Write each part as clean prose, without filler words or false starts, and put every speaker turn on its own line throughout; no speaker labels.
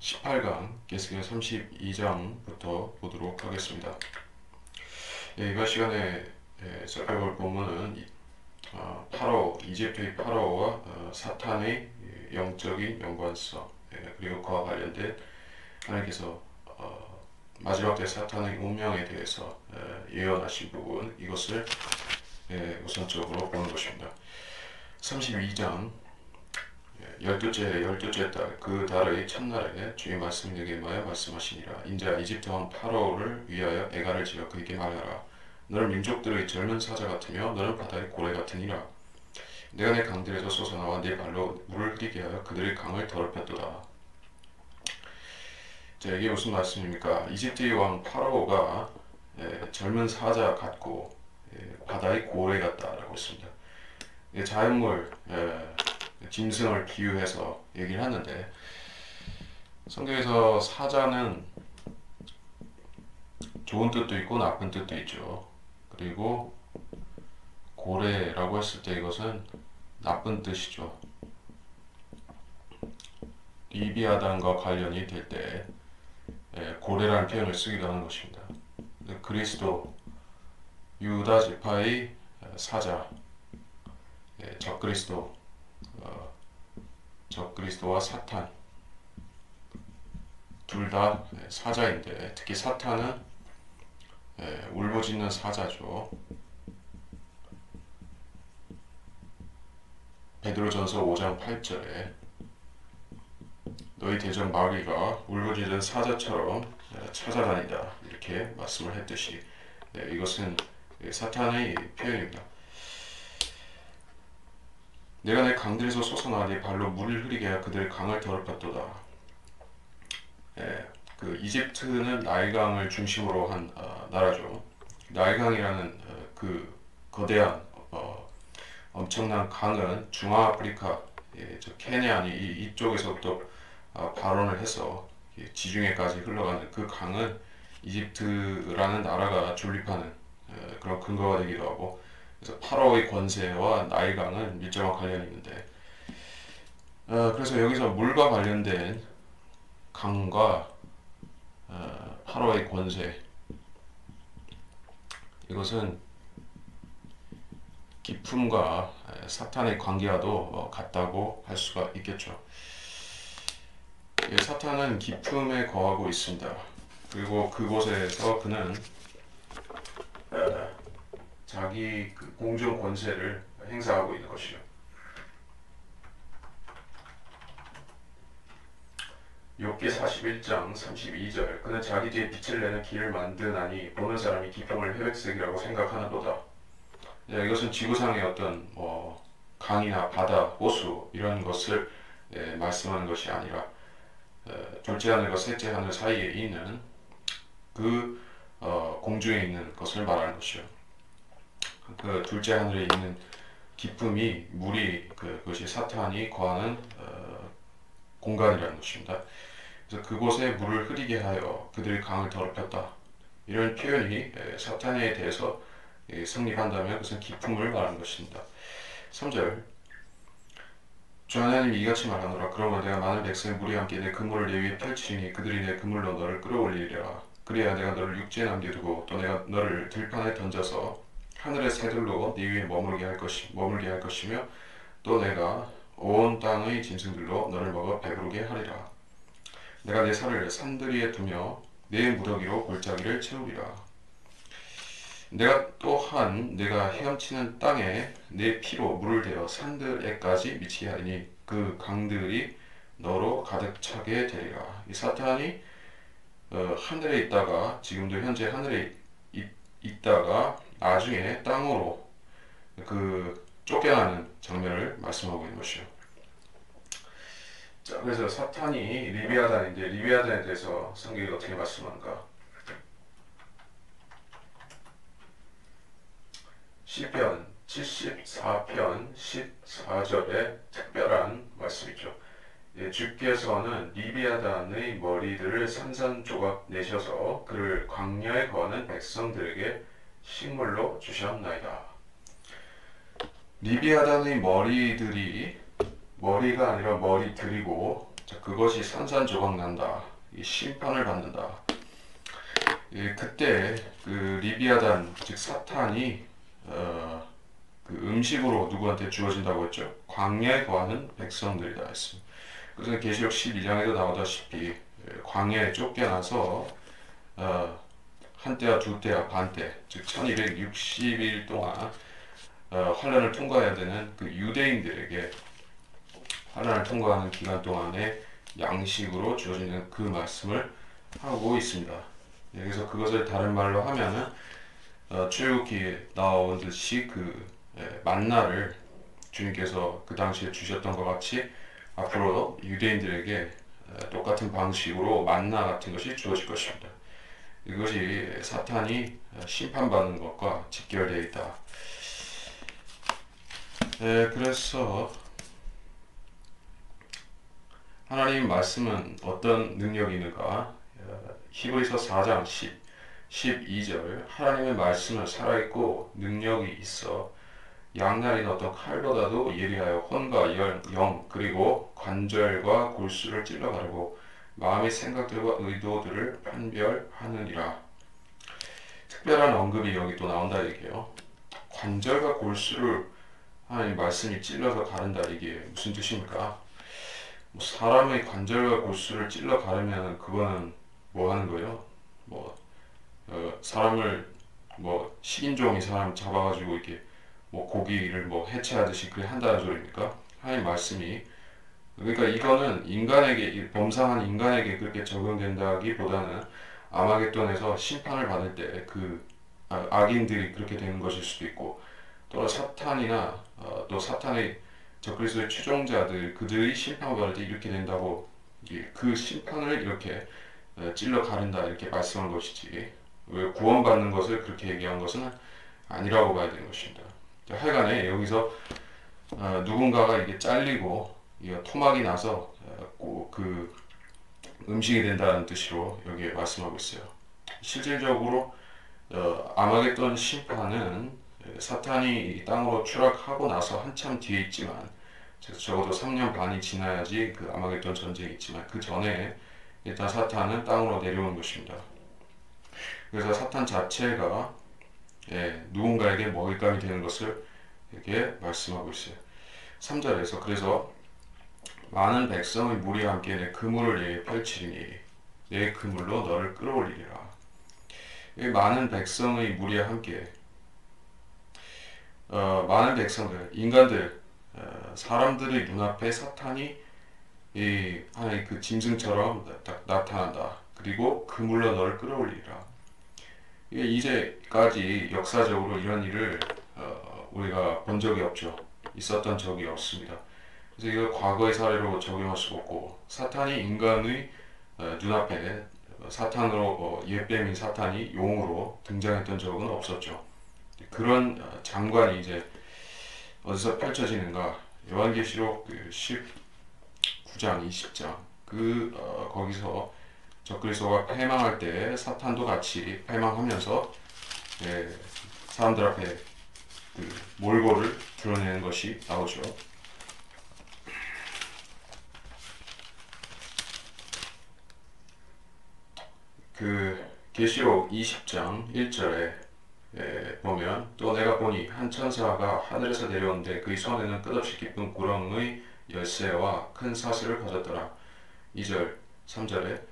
18강 계승의 32장부터 보도록 하겠습니다. 이번 시간에 살펴볼 본문은 파라오, 이집트의 파라오와 사탄의 영적인 연관성, 그리고 그와 관련된 하나님께서 마지막 때 사탄의 운명에 대해서 예언하신 부분, 이것을 우선적으로 보는 것입니다. 32장 12째 달 그 달의 첫날에 주의 말씀이 내게 임하여 말씀하시니라. 인자 이집트 왕 파라오를 위하여 애가를 지어 그에게 말하라. 너는 민족들의 젊은 사자 같으며 너는 바다의 고래 같으니라. 내가 내 강들에서 솟아나와 내 발로 물을 흐리게 하여 그들의 강을 더럽혔도다. 자, 이게 무슨 말씀입니까? 이집트의 왕 파라오가 젊은 사자 같고 바다의 고래 같다라고 했습니다. 자연물 짐승을 비유해서 얘기를 하는데, 성경에서 사자는 좋은 뜻도 있고 나쁜 뜻도 있죠. 그리고 고래라고 했을 때 이것은 나쁜 뜻이죠. 리비아단과 관련이 될 때 고래라는 표현을 쓰기도 하는 것입니다. 그리스도, 유다 지파의 사자, 적그리스도와 사탄 둘 다 사자인데, 특히 사탄은 울부짖는 사자죠. 베드로전서 5장 8절에 너희 대적 마귀가 울부짖는 사자처럼 찾아다닌다, 이렇게 말씀을 했듯이 이것은 사탄의 표현입니다. 내가 내 강들에서 솟아나 내 발로 물을 흐리게 하여 그들의 강을 더럽혔도다. 그 이집트는 나일강을 중심으로 한 나라죠. 나일강이라는 그 거대한 엄청난 강은 중앙아프리카, 저 케냐니 이쪽에서부터 발원을 해서 지중해까지 흘러가는 그 강은 이집트라는 나라가 존립하는 그런 근거가 되기도 하고, 그래서 파라오의 권세와 나일강은 밀접한 관련이 있는데, 그래서 여기서 물과 관련된 강과 파라오의 권세, 이것은 기품과 사탄의 관계와도 같다고 할 수가 있겠죠. 사탄은 기품에 거하고 있습니다. 그리고 그곳에서 그는 자기 그 공중 권세를 행사하고 있는 것이요. 욥기 41장 32절 그는 자기 뒤에 빛을 내는 길을 만드나니 보는 사람이 기품을 회백색이라고 생각하는도다. 이것은 지구상의 어떤 강이나 바다, 호수 이런 것을 말씀하는 것이 아니라 둘째 하늘과 셋째 하늘 사이에 있는 그 공중에 있는 것을 말하는 것이요. 그 둘째 하늘에 있는 기품이 물이 그것이 사탄이 거하는 공간이라는 것입니다. 그래서 그곳에 물을 흐리게 하여 그들의 강을 더럽혔다, 이런 표현이 사탄에 대해서 성립한다면 그것은 기품을 말하는 것입니다. 3절 주 하나님이 이같이 말하노라. 그러므로 내가 많은 백성의 무리 함께 내 그물을 내 위에 펼치니 그들이 내 그물로 너를 끌어올리리라. 그래야 내가 너를 육지에 남겨두고 또 내가 너를 들판에 던져서 하늘의 새들로 네 위에 머물게 할 것이며 또 내가 온 땅의 짐승들로 너를 먹어 배부르게 하리라. 내가 내 살을 산들이에 두며 내 무더기로 골짜기를 채우리라. 내가 또한 내가 헤엄치는 땅에 내 피로 물을 대어 산들에까지 미치게 하리니 그 강들이 너로 가득 차게 되리라. 이 사탄이 하늘에 있다가, 지금도 현재 하늘에 있다가 나중에 땅으로 그 쫓겨나는 장면을 말씀하고 있는 것이요. 자, 그래서 사탄이 리비아단인데, 리비아단에 대해서 성경이 어떻게 말씀하는가? 시편 74편 14절에 특별한 말씀이죠. 주께서는 리비아단의 머리들을 산산조각 내셔서 그를 광야에 거하는 백성들에게 식물로 주셨나이다. 리비아단의 머리들이 머리가 아니라 머리들이고, 자, 그것이 산산조각 난다. 이 심판을 받는다. 예, 그때 그 리비아단 즉 사탄이 그 음식으로 누구한테 주어진다고 했죠? 광야에 거하는 백성들이다 했습니다. 그래서 계시록 12장에도 나오다시피 광야에 쫓겨나서 한 때와 두 때와 반 때, 즉 1260일 동안 환란을 통과해야 되는 그 유대인들에게 환란을 통과하는 기간 동안에 양식으로 주어지는 그 말씀을 하고 있습니다. 여기서 그것을 다른 말로 하면은 출애굽기에 나온 듯이 그 만나를 주님께서 그 당시에 주셨던 것 같이 앞으로도 유대인들에게 똑같은 방식으로 만나 같은 것이 주어질 것입니다. 이것이 사탄이 심판받는 것과 직결되어 있다. 그래서 하나님 말씀은 어떤 능력이 있는가? 히브리서 4장 12절 하나님의 말씀은 살아있고 능력이 있어 양날인 어떤 칼보다도 예리하여 혼과 영 그리고 관절과 골수를 찔러 가르고 마음의 생각들과 의도들을 판별하느니라. 특별한 언급이 여기 또 나온다 얘기해요. 관절과 골수를 하나님 말씀이 찔러서 가른다 이게 무슨 뜻입니까? 뭐 사람의 관절과 골수를 찔러 가르면 그거는 뭐 하는 거예요? 사람을 식인종이 사람 잡아가지고 이렇게 고기를 해체하듯이 그래 한다는 소리입니까? 하나님 말씀이 그러니까 이거는 인간에게 범상한 인간에게 그렇게 적용된다기보다는 아마겟돈에서 심판을 받을 때 그 악인들이 그렇게 되는 것일 수도 있고 또 사탄이나 또 사탄의 적그리스도의 추종자들 그들이 심판을 받을 때 이렇게 된다고 그 심판을 이렇게 찔러 가른다 이렇게 말씀한 것이지 구원받는 것을 그렇게 얘기한 것은 아니라고 봐야 되는 것입니다. 하여간에 여기서 누군가가 이게 잘리고 토막이 나서 그 음식이 된다는 뜻으로 여기에 말씀하고 있어요. 실질적으로 아마겟돈 심판은 사탄이 이 땅으로 추락하고 나서 한참 뒤에 있지만 적어도 3년 반이 지나야지 그 아마겟돈 전쟁이 있지만 그 전에 일단 사탄은 땅으로 내려오는 것입니다. 그래서 사탄 자체가 누군가에게 먹잇감이 되는 것을 이렇게 말씀하고 있어요. 3절에서 그래서 많은 백성의 무리와 함께 내 그물을 내게 펼치리니 내 그물로 너를 끌어올리리라. 많은 백성의 무리와 함께 많은 백성들, 인간들, 사람들의 눈앞에 사탄이 하나의 그 짐승처럼 나타난다. 그리고 그물로 너를 끌어올리리라. 이제까지 역사적으로 이런 일을 우리가 본 적이 없죠. 있었던 적이 없습니다. 그래서 이걸 과거의 사례로 적용할 수 없고 사탄이 인간의 눈앞에 사탄으로 옛뱀인 사탄이 용으로 등장했던 적은 없었죠. 그런 장관이 이제 어디서 펼쳐지는가? 요한계시록 19장 20장 거기서 적그리스도가 패망할 때 사탄도 같이 패망하면서 사람들 앞에 그 몰골을 드러내는 것이 나오죠. 그 계시록 20장 1절에 보면 또 내가 보니 한 천사가 하늘에서 내려오는데 그의 손에는 끝없이 깊은 구렁의 열쇠와 큰 사슬을 가졌더라. 2절 3절에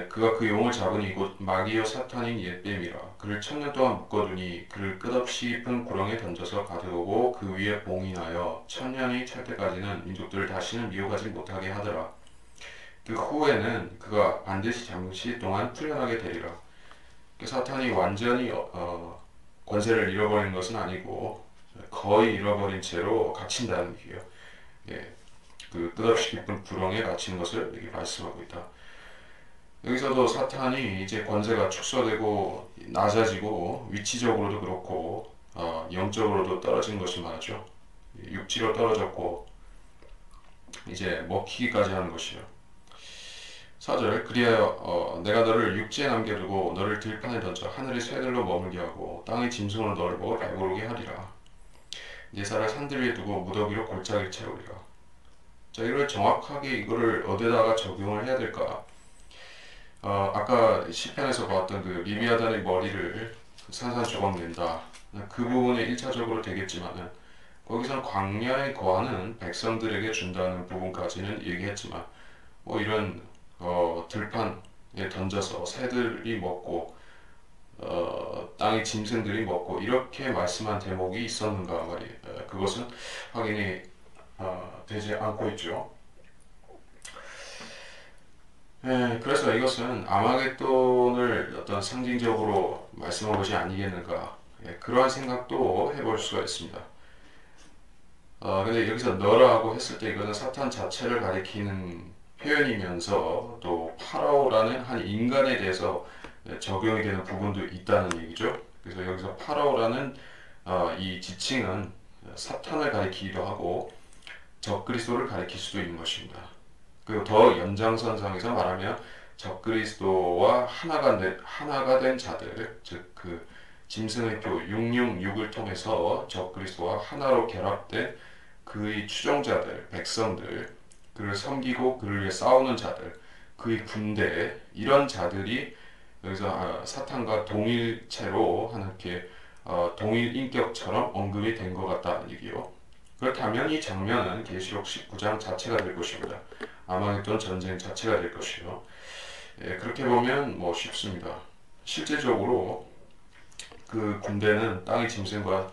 그가 그 용을 잡으니 곧 마귀요 사탄인 옛뱀이라. 그를 1000년 동안 묶어두니 그를 끝없이 깊은 구렁에 던져서 가두고 그 위에 봉인하여 1000년이 찰 때까지는 민족들을 다시는 미혹하지 못하게 하더라. 그 후에는 그가 반드시 잠시 동안 풀려나게 되리라. 사탄이 완전히 권세를 잃어버린 것은 아니고 거의 잃어버린 채로 갇힌다는 얘기예요. 그 끝없이 깊은 구렁에 갇힌 것을 여기 말씀하고 있다. 여기서도 사탄이 이제 권세가 축소되고 낮아지고 위치적으로도 그렇고 영적으로도 떨어진 것이 말하죠. 육지로 떨어졌고 이제 먹히기까지 하는 것이요. 4절 그리하여 내가 너를 육지에 남겨두고 너를 들판에 던져 하늘의 새들로 머물게 하고 땅의 짐승으로 너를 먹어 배부르게 하리라. 네 살을 산들 위에 두고 무더기로 골짜기를 채우리라. 자, 이걸 정확하게 이거를 어디다가 적용을 해야 될까? 아까 시편에서 봤던 그 리비아단의 머리를 산산조각 낸다. 그 부분에 1차적으로 되겠지만은 거기서는 광야에 거하는 백성들에게 준다는 부분까지는 얘기했지만 뭐 이런 들판에 던져서 새들이 먹고 땅의 짐승들이 먹고 이렇게 말씀한 대목이 있었는가 말이에요. 그것은 확인이 되지 않고 있죠. 그래서 이것은 아마겟돈을 어떤 상징적으로 말씀한 것이 아니겠는가, 그러한 생각도 해볼 수가 있습니다. 근데 여기서 너라고 했을 때 이거는 사탄 자체를 가리키는 표현이면서 또 파라오라는 한 인간에 대해서 적용이 되는 부분도 있다는 얘기죠. 그래서 여기서 파라오라는 이 지칭은 사탄을 가리키기도 하고 적그리스도를 가리킬 수도 있는 것입니다. 그리고 더 연장선상에서 말하면 적그리스도와 하나가 된 자들, 즉 그 짐승의 표 666을 통해서 적그리스도와 하나로 결합된 그의 추종자들, 백성들, 그를 섬기고 그를 위해 싸우는 자들, 그의 군대, 이런 자들이 여기서 사탄과 동일체로 하나님께 동일 인격처럼 언급이 된 것 같다는 얘기요. 그렇다면 이 장면은 계시록 19장 자체가 될 것입니다. 아마겟돈 전쟁 자체가 될 것이요. 그렇게 보면 뭐 쉽습니다. 실제적으로 그 군대는 땅의 짐승과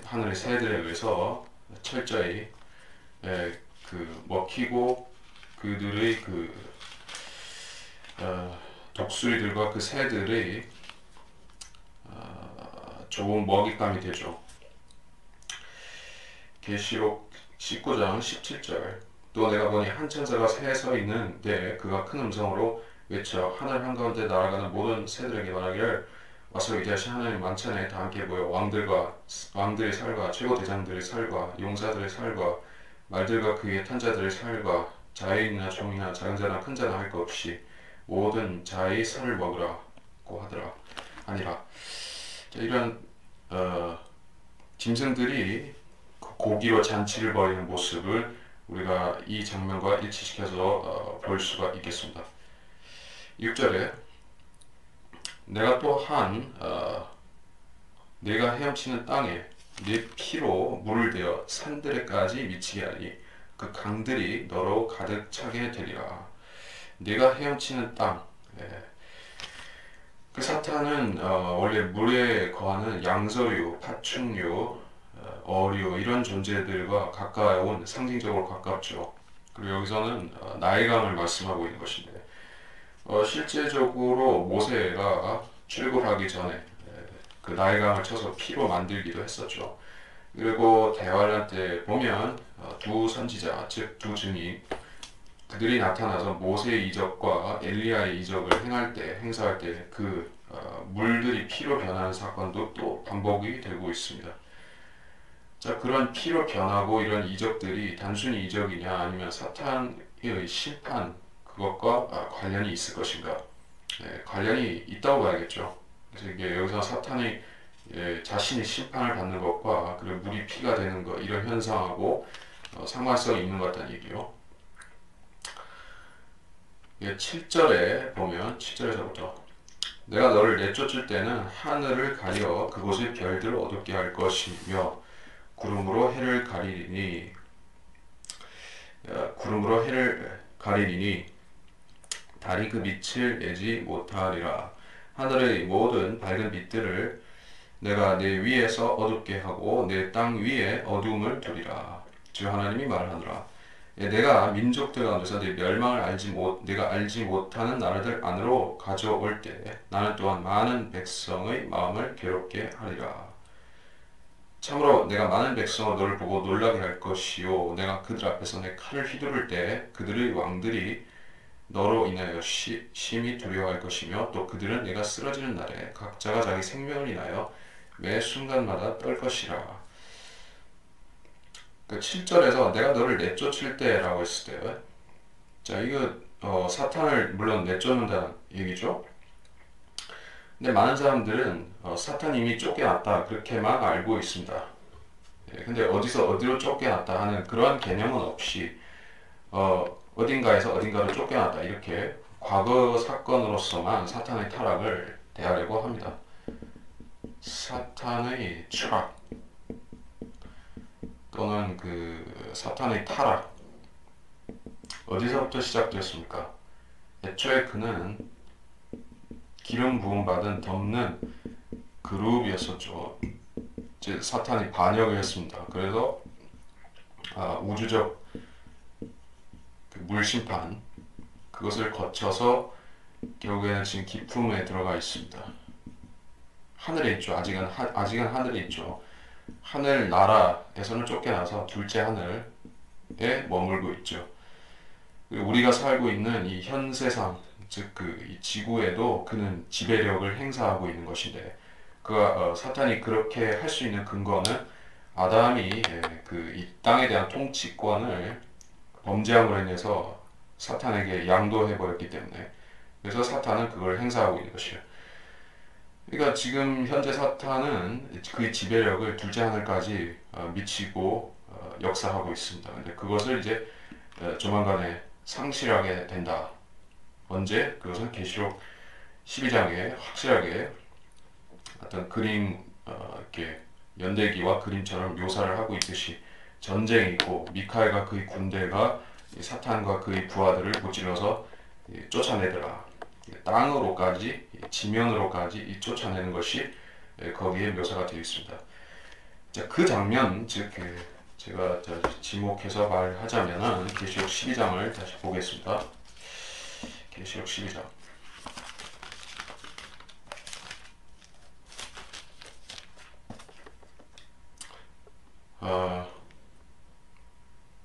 하늘의 새들에 의해서 철저히 그 먹히고 그들의 그 독수리들과 그 새들의 좋은 먹잇감이 되죠. 계시록 19장 17절, 또 내가 보니 한 천사가 새에 서 있는데 그가 큰 음성으로 외쳐 하늘 한가운데 날아가는 모든 새들에게 말하기를 와서 위대하신 하나님 만찬에 다 함께 모여 왕들의 살과 최고 대장들의 살과 용사들의 살과 말들과 그 위에 탄 자들의 살과 자유인이나 종이나 작은 자나 큰 자나 할 것 없이 모든 자의 살을 먹으라고 아니라. 자, 이런 짐승들이 고기로 잔치를 벌이는 모습을 우리가 이 장면과 일치시켜서 볼 수가 있겠습니다. 6절에 내가 또한 내가 헤엄치는 땅에 네 피로 물을 대어 산들에까지 미치게 하니 그 강들이 너로 가득 차게 되리라. 내가 헤엄치는 땅, 그 사탄은 원래 물에 거하는 양서류, 파충류, 어류 이런 존재들과 가까운 상징적으로 가깝죠. 그리고 여기서는 나일강을 말씀하고 있는 것인데 실제적으로 모세가 출국하기 전에 그 나일강을 쳐서 피로 만들기도 했었죠. 그리고 대환란 때 보면 두 선지자, 즉 두 증인, 그들이 나타나서 모세의 이적과 엘리야의 이적을 행사할 때 그 물들이 피로 변하는 사건도 또 반복이 되고 있습니다. 자, 그런 피로 변하고 이런 이적들이 단순히 이적이냐 아니면 사탄의 심판 그것과 관련이 있을 것인가? 관련이 있다고 봐야겠죠. 그래서 이게 여기서 사탄이 자신이 심판을 받는 것과 그리고 물이 피가 되는 것 이런 현상하고 상관성이 있는 것 같다는 얘기요. 7절에 보면 7절에서부터 내가 너를 내쫓을 때는 하늘을 가려 그곳의 별들을 어둡게 할 것이며 구름으로 해를 가리리니 달이 그 빛을 내지 못하리라. 하늘의 모든 밝은 빛들을 내가 내 위에서 어둡게 하고 내 땅 위에 어두움을 두리라. 주 하나님이 말하노라. 내가 민족들 가운데서 내가 알지 못하는 나라들 안으로 가져올 때 나는 또한 많은 백성의 마음을 괴롭게 하리라. 참으로 내가 많은 백성을 너를 보고 놀라게 할 것이요 내가 그들 앞에서 내 칼을 휘두를 때 그들의 왕들이 너로 인하여 심히 두려워할 것이며 또 그들은 내가 쓰러지는 날에 각자가 자기 생명을 인하여 매 순간마다 떨 것이라. 그 7절에서 내가 너를 내쫓을 때라고 했을 때, 자, 이거 사탄을 물론 내쫓는다는 얘기죠. 근데 많은 사람들은 사탄이 이미 쫓겨났다 그렇게만 알고 있습니다. 근데 어디로 쫓겨났다 하는 그러한 개념은 없이 어딘가에서 어딘가로 쫓겨났다 이렇게 과거 사건으로서만 사탄의 타락을 대하려고 합니다. 사탄의 추락 또는 그 사탄의 타락 어디서부터 시작되었습니까? 애초에 그는 기름 부음 받은 덮는 그룹이었었죠. 이제 사탄이 반역을 했습니다. 그래서 우주적 그 물심판 그것을 거쳐서 결국에는 지금 기품에 들어가 있습니다. 하늘에 있죠. 아직은 하늘에 있죠. 하늘 나라에서는 쫓겨나서 둘째 하늘에 머물고 있죠. 우리가 살고 있는 이 현 세상, 즉 이 지구에도 그는 지배력을 행사하고 있는 것인데, 사탄이 그렇게 할 수 있는 근거는 아담이 이 땅에 대한 통치권을 범죄함으로 인해서 사탄에게 양도해 버렸기 때문에, 그래서 사탄은 그걸 행사하고 있는 것이에요. 그러니까 지금 현재 사탄은 그 지배력을 둘째 하늘까지 미치고 역사하고 있습니다. 근데 그것을 이제 조만간에 상실하게 된다. 언제? 그것은 계시록 12장에 확실하게 어떤 그림 이렇게 연대기와 그림처럼 묘사를 하고 있듯이 전쟁이 있고 미카엘과 그의 군대가 사탄과 그의 부하들을 무찔러서 쫓아내더라. 땅으로까지 지면으로까지 쫓아내는 것이 거기에 묘사가 되어 있습니다. 자, 그 장면, 즉 제가 지목해서 말하자면은 계시록 12장을 다시 보겠습니다. 계시록 12장.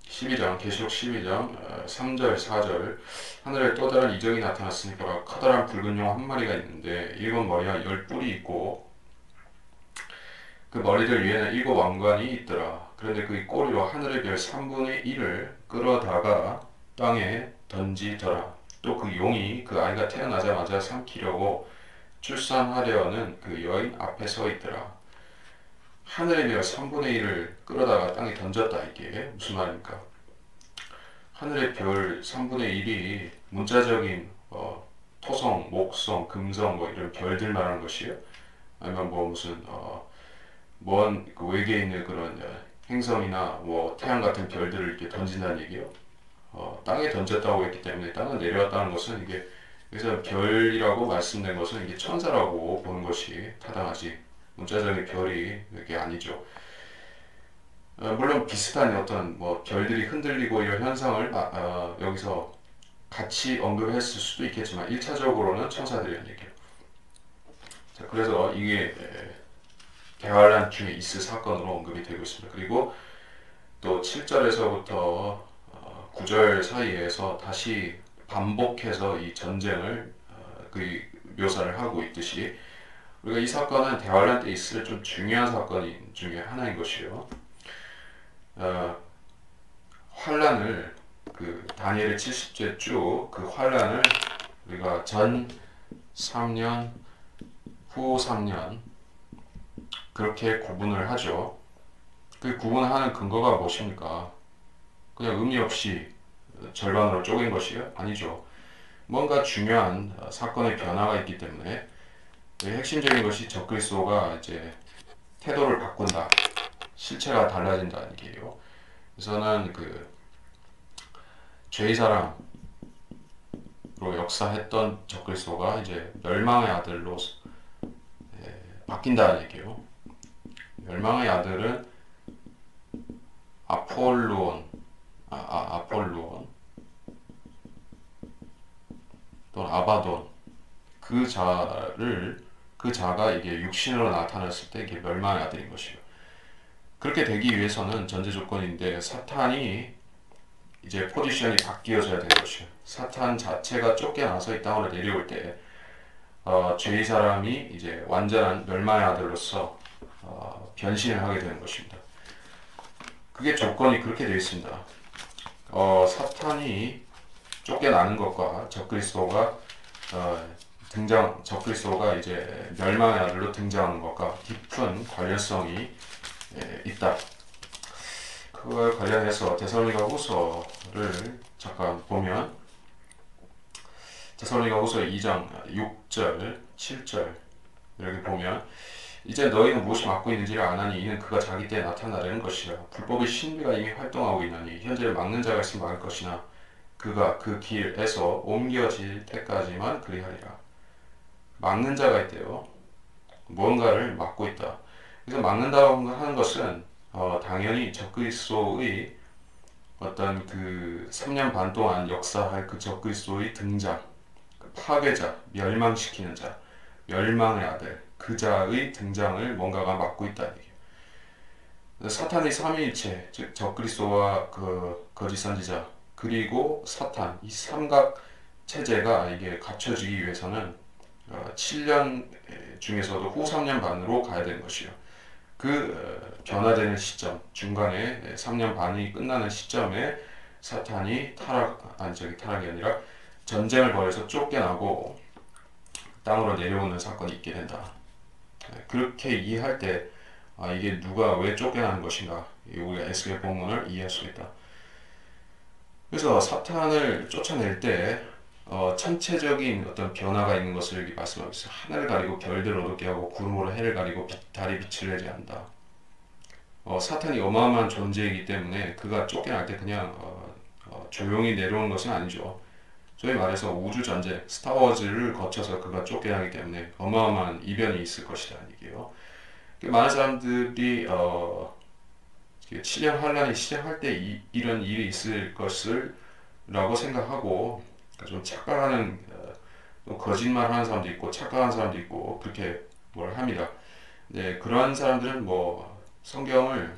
12장, 계시록 12장 3절, 4절. 하늘에 또 다른 이적이 나타났으니 보라, 커다란 붉은 용 한 마리가 있는데 일곱 머리와 10뿔이 있고 그 머리들 위에는 7 왕관이 있더라. 그런데 그의 꼬리로 하늘의 별 3분의 1을 끌어다가 땅에 던지더라. 또 그 용이 그 아이가 태어나자마자 삼키려고 출산하려는 그 여인 앞에 서 있더라. 하늘의 별 3분의 1을 끌어다가 땅에 던졌다. 이게 무슨 말입니까? 하늘의 별 3분의 1이 문자적인 토성, 목성, 금성 뭐 이런 별들 말하는 것이요? 아니면 뭐 무슨 먼 그 외계에 있는 그런 행성이나 뭐 태양 같은 별들을 이렇게 던진다는 얘기요? 땅에 던졌다고 했기 때문에 땅에 내려왔다는 것은 이게 그래서 별이라고 말씀된 것은 이게 천사라고 보는 것이 타당하지 문자적인 별이 이게 아니죠. 물론 비슷한 어떤 뭐 별들이 흔들리고 이런 현상을 여기서 같이 언급했을 수도 있겠지만 1차적으로는 천사들이라는 얘기예요. 자, 그래서 이게 대환란 중에 있을 사건으로 언급이 되고 있습니다. 그리고 또 7절에서부터 9절 사이에서 다시 반복해서 이 전쟁을 그 묘사를 하고 있듯이 우리가 이 사건은 대환란 때 있을 좀 중요한 사건 중에 하나인 것이요. 환란을 그 다니엘의 70제 쭉 그 환란을 우리가 전 3년 후 3년 그렇게 구분을 하죠. 그 구분하는 근거가 무엇입니까? 그냥 의미 없이 절반으로 쪼갠 것이요? 아니죠. 뭔가 중요한 사건의 변화가 있기 때문에 핵심적인 것이 적그리스도가 이제 태도를 바꾼다. 실체가 달라진다는 얘기예요. 그래서는 그 죄의 사랑으로 역사했던 적그리스도가 이제 멸망의 아들로 바뀐다는 얘기예요. 멸망의 아들은 아폴로온 또는 아바돈 그 자가 이게 육신으로 나타났을 때 이게 멸망의 아들인 것이에요. 그렇게 되기 위해서는 전제 조건인데 사탄이 이제 포지션이 바뀌어져야 되는 것이에요. 사탄 자체가 쫓겨나서 이 땅으로 내려올 때 죄의 사람이 이제 완전한 멸망의 아들로서 변신을 하게 되는 것입니다. 그게 조건이 그렇게 되어 있습니다. 사탄이 쫓겨나는 것과 적그리스도가 적그리스도가 이제 멸망의 아들로 등장하는 것과 깊은 관련성이 있다. 그걸 관련해서 데살로니가 후서를 잠깐 보면 데살로니가후서 2장 6절 7절 이렇게 보면 이제 너희는 무엇이 막고 있는지를 아나니 이는 그가 자기 때에 나타나려는 것이라. 불법의 신비가 이미 활동하고 있나니 현재 막는 자가 있으면 막을 것이나 그가 그 길에서 옮겨질 때까지만 그리하리라. 막는 자가 있대요. 무언가를 막고 있다. 그래서 막는다고 하는 것은 당연히 적그리스도의 어떤 그 3년 반 동안 역사할 그 적그리스도의 등장, 그 파괴자, 멸망시키는 자, 멸망의 아들, 그 자의 등장을 뭔가가 막고 있다. 사탄의 삼위일체, 즉 적그리스도와 그 거짓 선지자 그리고 사탄, 이 삼각 체제가 이게 갖춰지기 위해서는 7년 중에서도 후 3년 반으로 가야 되는 것이요. 그 변화되는 시점, 중간에 3년 반이 끝나는 시점에 사탄이 타락이 아니라 전쟁을 벌여서 쫓겨나고 땅으로 내려오는 사건이 있게 된다. 그렇게 이해할 때 이게 누가 왜 쫓겨나는 것인가, 우리가 에스겔 본문을 이해할 수 있다. 그래서 사탄을 쫓아낼 때 천체적인 어떤 변화가 있는 것을 여기 말씀하고 있어요. 하늘을 가리고 별들을 어둡게 하고 구름으로 해를 가리고 달이 빛을 내게 한다. 사탄이 어마어마한 존재이기 때문에 그가 쫓겨날 때 그냥 조용히 내려오는 것은 아니죠. 소위 말해서 우주전쟁, 스타워즈를 거쳐서 그가 쫓겨나기 때문에 어마어마한 이변이 있을 것이다. 이게요. 많은 사람들이 7년 환란이 시작할 때 이런 일이 있을 것을 라고 생각하고 좀 착각하는, 거짓말하는 사람도 있고 착각하는 사람도 있고 그렇게 뭘 합니다. 네, 그러한 사람들은 뭐 성경을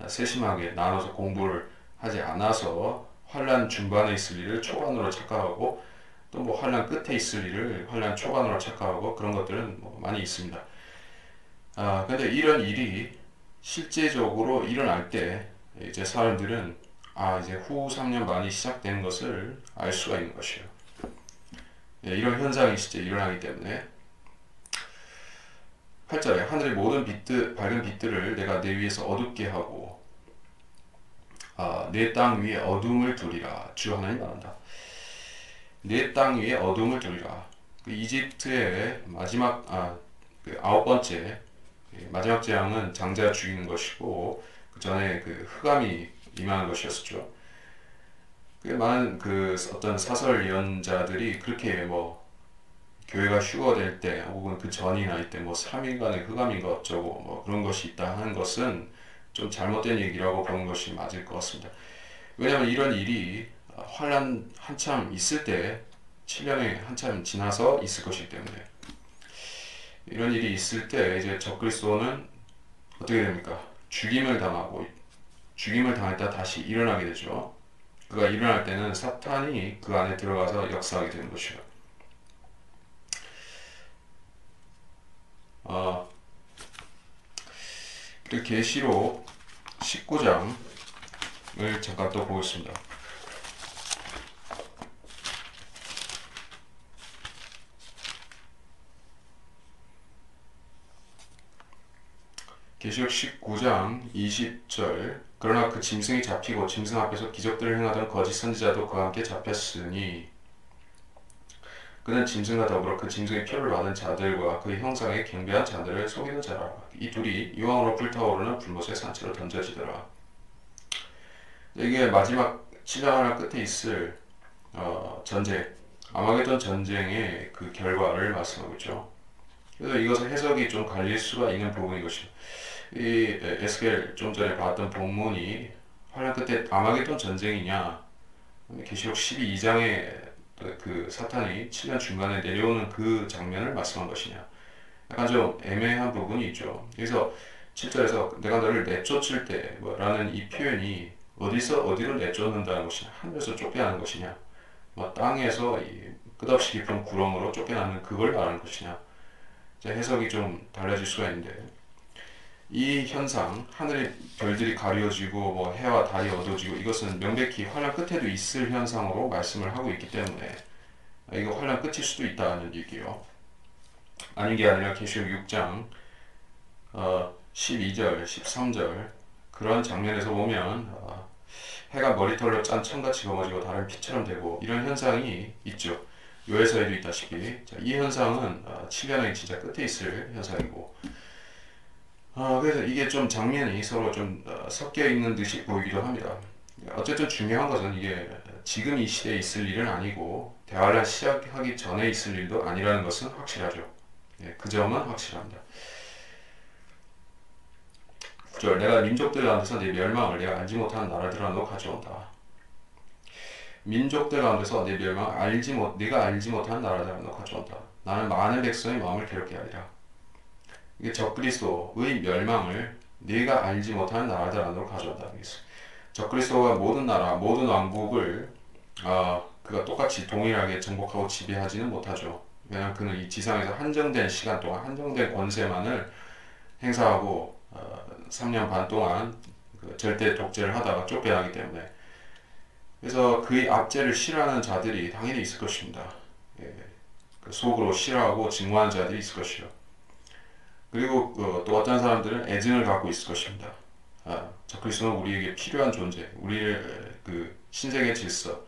세심하게 나눠서 공부를 하지 않아서 환란 중반에 있을 일을 초반으로 착각하고 또 뭐 환란 끝에 있을 일을 환란 초반으로 착각하고 그런 것들은 뭐 많이 있습니다. 근데 이런 일이 실제적으로 일어날 때 이제 사람들은 이제 후 3년 반이 시작된 것을 알 수가 있는 것이에요. 이런 현상이 실제 일어나기 때문에 8절에 하늘의 모든 밝은 빛들을 내가 내 위에서 어둡게 하고 내 땅 위에 어둠을 두리라. 주 하나님 말한다. 내 땅 위에 어둠을 두리라. 그 이집트의 마지막 그 9번째 마지막 재앙은 장자 죽이는 것이고 그 전에 그 흑암이 임하는 것이었죠. 많은 그 어떤 사설 예언자들이 그렇게 뭐 교회가 휴거될 때 혹은 그 전이나 이때 뭐 3일간의 흑암인가 어쩌고 뭐 그런 것이 있다 하는 것은 좀 잘못된 얘기라고 보는 것이 맞을 것 같습니다. 왜냐하면 이런 일이 환란 한참 있을 때 7년이 한참 지나서 있을 것이기 때문에 이런 일이 있을 때 이제 적그리스도는 어떻게 됩니까? 죽임을 당했다 다시 일어나게 되죠. 그가 일어날 때는 사탄이 그 안에 들어가서 역사하게 되는 것이요. 그리고 계시록 19장을 잠깐 또 보겠습니다. 계시록 19장 20절 그러나 그 짐승이 잡히고 짐승 앞에서 기적들을 행하던 거짓 선지자도 그와 함께 잡혔으니 그는 짐승과 더불어 그 짐승의 표를 받은 자들과 그 형상의 경배한 자들을 속이는 자라. 이 둘이 유황으로 불타오르는 불못의 산채로 던져지더라. 이게 마지막 7년 하나 끝에 있을 전쟁, 아마게돈 전쟁의 그 결과를 말씀하고 있죠. 그래서 이것은 해석이 좀 갈릴 수가 있는 부분인 것입니다. 이 에스겔 좀 전에 봤던 본문이 환란 끝에 아마게돈 전쟁이냐, 계시록 12장에 그 사탄이 7년 중간에 내려오는 그 장면을 말씀한 것이냐, 약간 좀 애매한 부분이 있죠. 그래서 7절에서 내가 너를 내쫓을 때 라는 이 표현이 어디로 내쫓는다는 것이냐, 하늘에서 쫓겨나는 것이냐, 땅에서 끝없이 깊은 구렁으로 쫓겨나는 그걸 말하는 것이냐, 해석이 좀 달라질 수가 있는데, 이 현상, 하늘의 별들이 가려지고 해와 달이 어두워지고 이것은 명백히 환란 끝에도 있을 현상으로 말씀을 하고 있기 때문에 이거 환란 끝일 수도 있다는 얘기예요. 아닌 게 아니라 계시록 6장 12절, 13절 그런 장면에서 보면 해가 머리털로 짠 천같이 검어지고 다른 피처럼 되고 이런 현상이 있죠. 요해서에도 있다시피 자, 이 현상은 7년의 진짜 끝에 있을 현상이고 그래서 이게 좀 장면이 서로 좀 섞여 있는 듯이 보이기도 합니다. 어쨌든 중요한 것은 이게 지금 이 시대에 있을 일은 아니고 대화를 시작하기 전에 있을 일도 아니라는 것은 확실하죠. 예, 그 점은 확실합니다. 9절 내가 민족들 가운데서 내 멸망을 내가 알지 못하는 나라들 안으로 가져온다. 민족들 가운데서 내 멸망을 네가 알지 못하는 나라들 안으로 가져온다. 나는 많은 백성의 마음을 괴롭게 하리라. 이게 적그리스도의 멸망을 네가 알지 못하는 나라들 안으로 가져온다. 적그리스도가 모든 나라, 모든 왕국을 그가 똑같이 동일하게 정복하고 지배하지는 못하죠. 왜냐하면 그는 이 지상에서 한정된 시간 동안 한정된 권세만을 행사하고 3년 반 동안 그 절대 독재를 하다가 쫓겨나기 때문에 그래서 그의 압제를 싫어하는 자들이 당연히 있을 것입니다. 예, 그 속으로 싫어하고 증오하는 자들이 있을 것이요. 그리고 또 어떤 사람들은 애증을 갖고 있을 것입니다. 적그리스도는 우리에게 필요한 존재, 우리를 그 신세계 질서,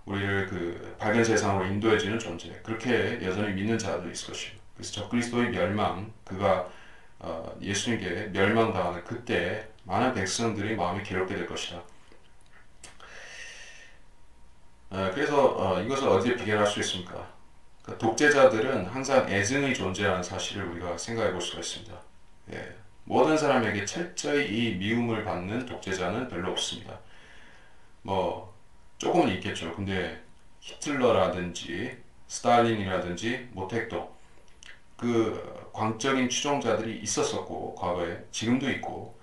우리를 그 밝은 세상으로 인도해주는 존재, 그렇게 여전히 믿는 자들도 있을 것입니다. 그래서 적그리스도의 멸망, 그가 예수님께 멸망당하는 그때 많은 백성들의 마음이 괴롭게 될 것이다. 그래서 이것을 어디에 비교할 수 있습니까? 그 독재자들은 항상 애증의 존재라는 사실을 우리가 생각해 볼 수가 있습니다. 예, 모든 사람에게 철저히 이 미움을 받는 독재자는 별로 없습니다. 뭐 조금은 있겠죠. 근데 히틀러라든지 스탈린이라든지 모택도 그 광적인 추종자들이 있었었고 과거에 지금도 있고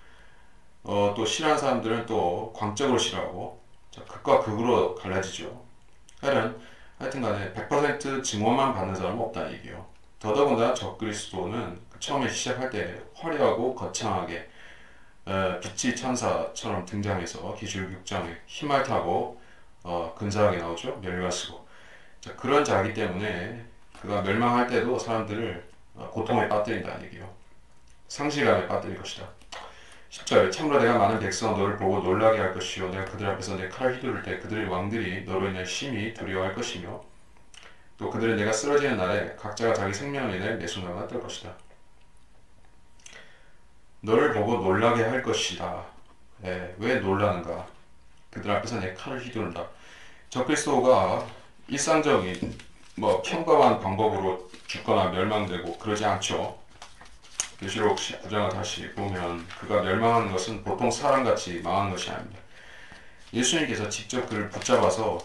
또 싫어하는 사람들은 또 광적으로 싫어하고 극과 극으로 갈라지죠. 하여튼 간에 100% 증오만 받는 사람은 없다는 얘기예요. 더더군다나 적그리스도는 처음에 시작할 때 화려하고 거창하게 빛의 천사처럼 등장해서 기술 6장에 힘을 타고 근사하게 나오죠. 멸류관 쓰고 그런 자이기 때문에 그가 멸망할 때도 사람들을 고통에 빠뜨린다는 얘기예요. 상실감에 빠뜨릴 것이다. 10절 참으로 내가 많은 백성 너를 보고 놀라게 할 것이요 내가 그들 앞에서 내 칼을 휘두를 때 그들의 왕들이 너로 인해 심히 두려워할 것이며 또 그들은 내가 쓰러지는 날에 각자가 자기 생명을 인해 매순간가 떨 것이다. 너를 보고 놀라게 할 것이다. 왜 놀라는가? 그들 앞에서 내 칼을 휘두른다. 적그리스도가 일상적인 평범한 방법으로 죽거나 멸망되고 그러지 않죠. 계시록 19장을 다시 보면 그가 멸망하는 것은 보통 사람같이 망하는 것이 아닙니다. 예수님께서 직접 그를 붙잡아서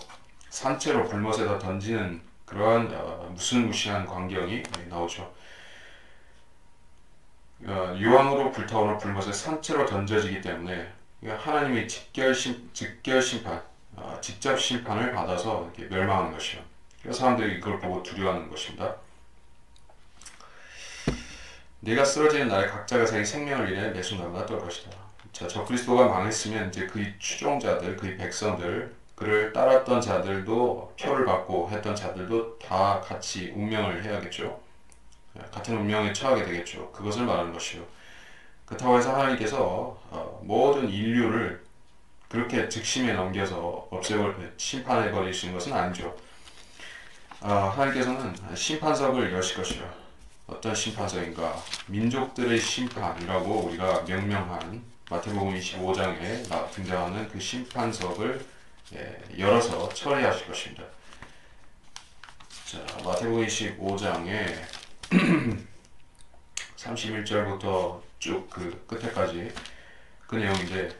산채로 불못에다 던지는 그러한 무시무시한 광경이 나오죠. 유황으로 불타오르는 불못에 산채로 던져지기 때문에 하나님의 직결 심판, 직접 심판을 받아서 이렇게 멸망하는 것이요. 그래서 사람들이 이걸 보고 두려워하는 것입니다. 네가 쓰러지는 날에 각자가 자기 생명을 인해 매순간마다 떨 것이다. 자, 적그리스도가 망했으면 이제 그의 추종자들, 그의 백성들, 그를 따랐던 자들도 표를 받고 했던 자들도 다 같이 운명을 해야겠죠. 같은 운명에 처하게 되겠죠. 그것을 말하는 것이요. 그렇다고 해서 하나님께서 모든 인류를 그렇게 즉심에 넘겨서 심판해 버리시는 것은 아니죠. 하나님께서는 심판석을 여실 것이요. 어떤 심판석인가? 민족들의 심판이라고 우리가 명명한 마태복음 25장에 등장하는 그 심판석을 열어서 처리하실 것입니다. 자, 마태복음 25장에 31절부터 쭉 그 끝에까지 그 내용인데